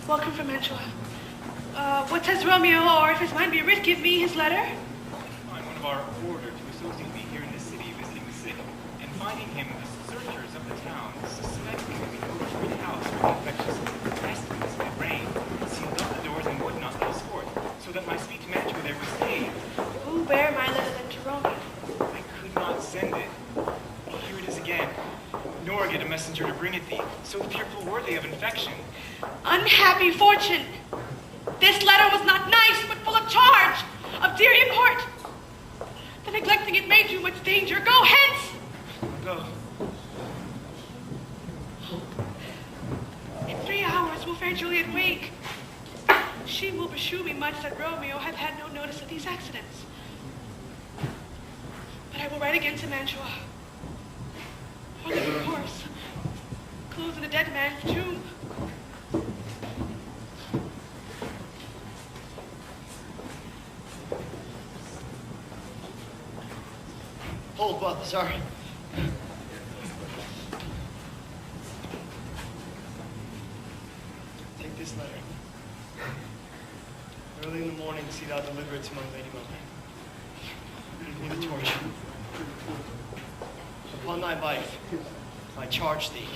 Welcome from Angela. What says Romeo, or if his mind be writ, give me his letter? I'm one of our order to associate me here in the city, visiting the sick, and finding him the searchers of the town, suspecting that we go to the house where infectious pestilence had reigned, sealed up the doors and would not let us forth, so that my speech match there was saved. Who bear my letter then to Romeo? I could not send it. Here it is again. Nor get a messenger to bring it thee, so fearful were they of infection. Unhappy fortune! This letter was not nice, but full of charge, of dear import. The neglecting it made you much danger. Go hence! Go. In 3 hours will fair Juliet wake. She will beshew me much that Romeo hath had no notice of these accidents. But I will write again to Mantua. For living corpse, clothes in a dead man's tomb. Hold, Balthazar. Take this letter. Early in the morning, see thou deliver it to my lady mother. Give me the torch. Upon thy life, I charge thee,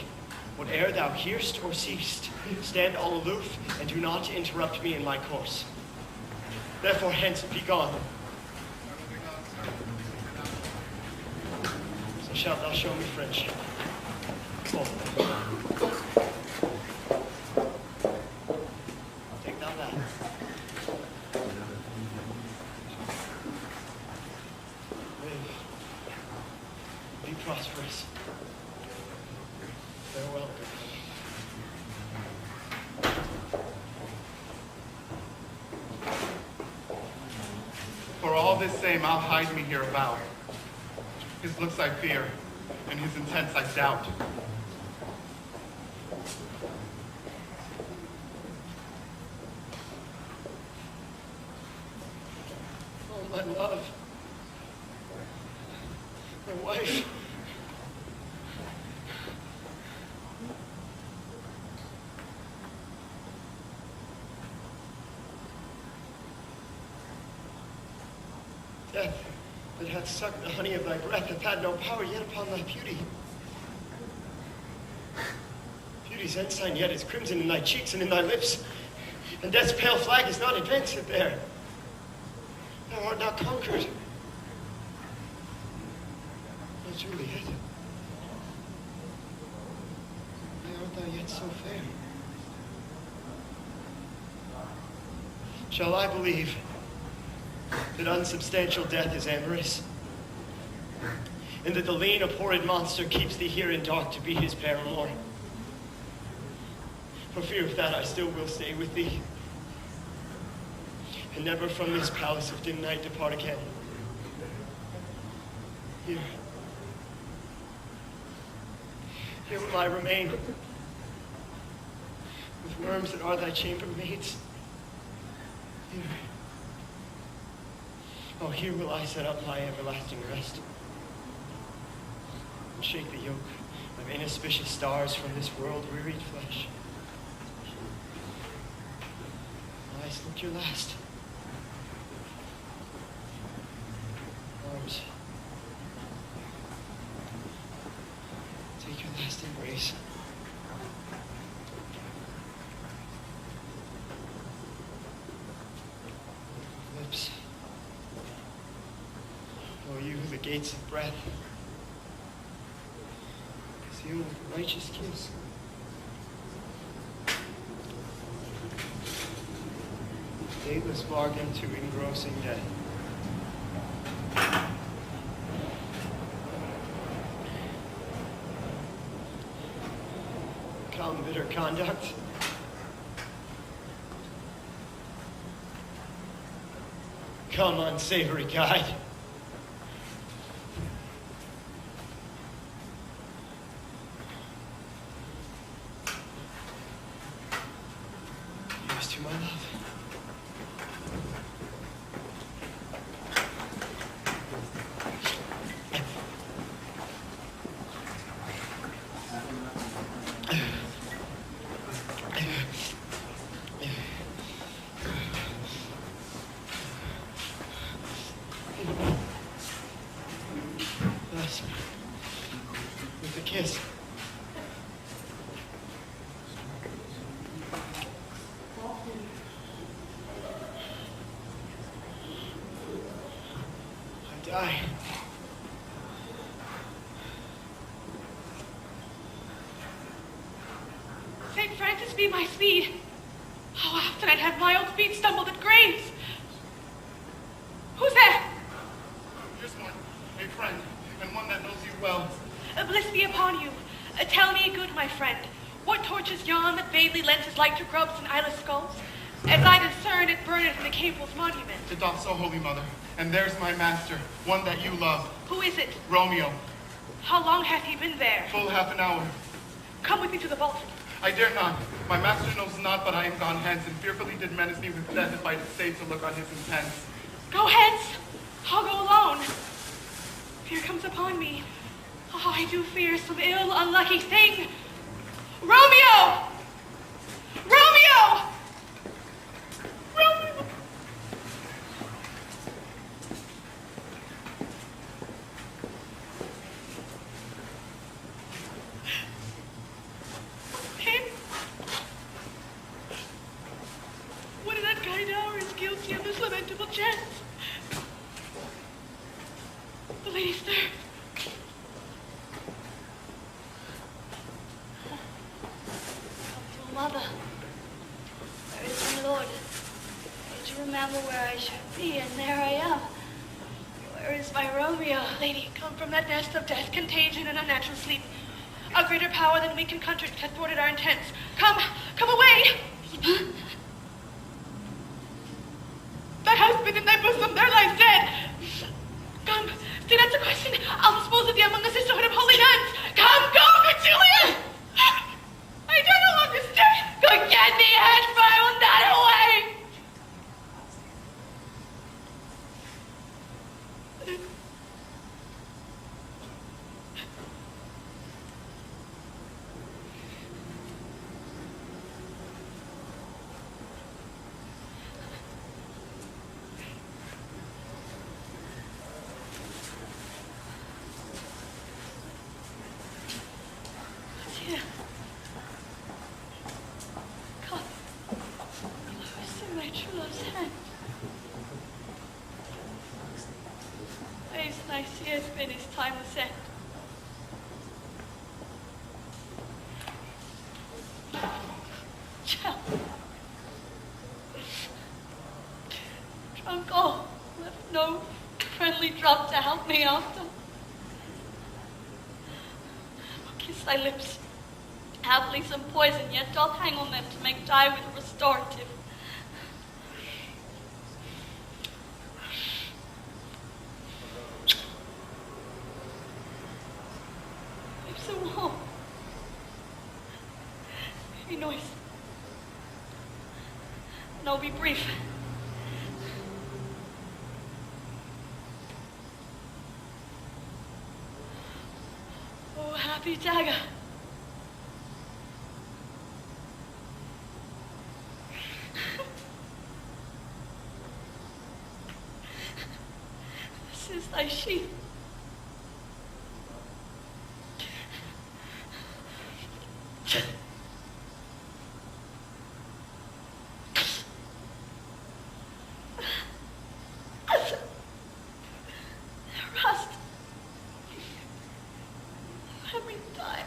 whate'er thou hearst or seest, stand all aloof and do not interrupt me in my course. Therefore, hence, be gone. So shalt thou show me friendship. Take thou that. Live. Be prosperous. Farewell, good man. For all this same, I'll hide me hereabout. His looks I fear, and his intents I doubt. Oh, my love. My wife. Death, that hath sucked the honey of thy breath, hath had no power yet upon thy beauty. Beauty's ensign yet is crimson in thy cheeks and in thy lips, and death's pale flag is not advanced there. Thou art not conquered. O Juliet, why art thou yet so fair? Shall I believe that unsubstantial death is amorous, and that the lean, abhorred monster keeps thee here in dark to be his paramour? For fear of that, I still will stay with thee, and never from this palace of dim night depart again. Here will I remain, with worms that are thy chambermaids. Here. Oh, here will I set up my everlasting rest, and shake the yoke of inauspicious stars from this world-wearied flesh. Eyes, look your last. Arms, take your last embrace. Lips, oh, you, the gates of breath, seal with a righteous kiss. Dateless bargain to engrossing death. Come, bitter conduct. Come, unsavory guide. Here's to my love. kiss. I die. St. Francis be my speed. How often I'd have my old feet stumbled at graves. Who's that? Here's one, a friend, and one that knows you well. Bliss be upon you. Tell me, good my friend, what torches yon that vaguely lends his light to grubs and eyeless skulls? As I discern, it burneth in the cable's monument. It doth so, Holy Mother. And there's my master, one that you love. Who is it? Romeo. How long hath he been there? Full half an hour. Come with me to the vault. I dare not. My master knows not, but I am gone hence, and fearfully did menace me with death if I stayed to look on his intents. Go hence. I'll go alone. Fear comes upon me. Oh, I do fear some ill, unlucky thing. Romeo! Romeo! Romeo! Him? What in that kind hour is guilty of this lamentable chance? The lady's there. Mother, where is my lord? Did you remember where I should be? And there I am. Where is my Romeo? Lady, come from that nest of death, contagion, and unnatural sleep. A greater power than we can conjure hath thwarted our intents. Come away! Thy husband in thy bosom, their life dead. Come, see, that's a question. I'll dispose of thee among the sisterhood of holy nuns. Come, go, good Juliet! I don't know what to stay. Go get me hence, for I will not away. Here. Come. Close in my true love's hand. Waves and I see has been his timeless end. Child. Drunk all, left no friendly drop to help me after. Kiss thy lips. Haply some poison yet doth hang on them to make dye with restorative. Lips are warm. Any noise. And I'll be brief. Oh, happy dagger. This is thy sheath. Rust. Let me die.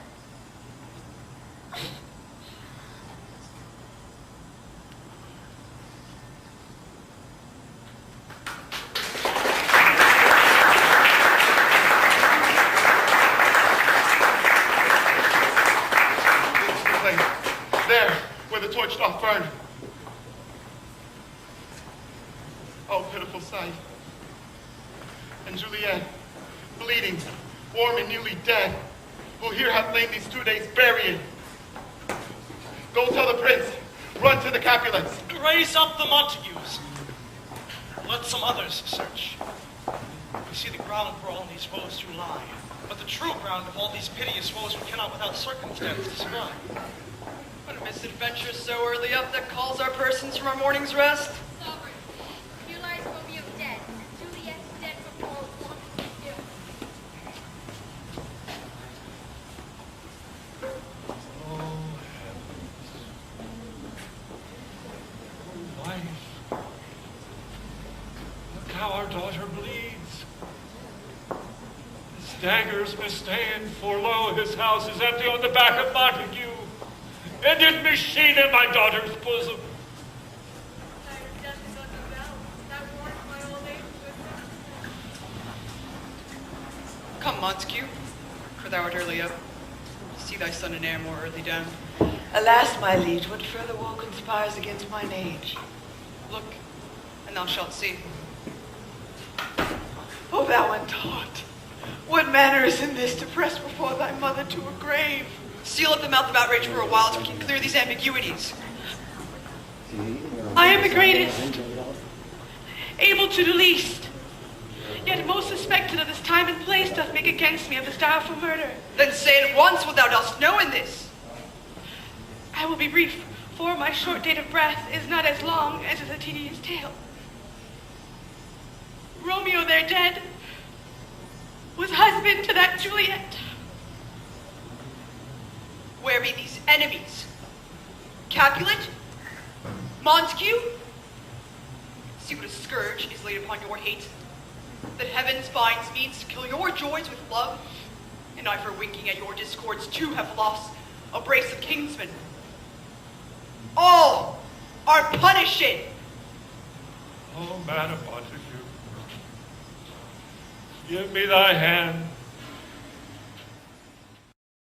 There, where the torch doth burn. Oh, pitiful sight. And Juliet, bleeding, warm and newly dead, who here hath lain these 2 days buried. Go tell the prince, run to the Capulets. Raise up the Montagues. Let some others search. We see the ground where all these woes do lie, but the true ground of all these piteous woes we cannot without circumstance describe. What a misadventure so early up that calls our persons from our morning's rest. Sovereign, here lies Romeo dead, and Juliet dead from all wanted to do. how our daughter bleeds. His daggers misstand, for lo, his house is empty on the back of Montague. And is machine in my daughter's bosom. Come, Montague, for thou art early up. See thy son and heir more early down. Alas, my liege, what further war conspires against mine age? Look, and thou shalt see. O thou untaught, what manner is in this to press before thy mother to a grave? Seal up the mouth of outrage for a while so we can clear these ambiguities. I am the greatest, able to do least, yet most suspected of this time and place doth make against me of this direful murder. Then say it at once what thou dost know in this. I will be brief, for my short date of breath is not as long as is a tedious tale. Romeo, there dead, was husband to that Juliet. Where be these enemies? Capulet? Montague? See what a scourge is laid upon your hate. That heaven finds means to kill your joys with love, and I for winking at your discords too have lost a brace of kinsmen. All are punishing. Oh, man of Montague, give me thy hand.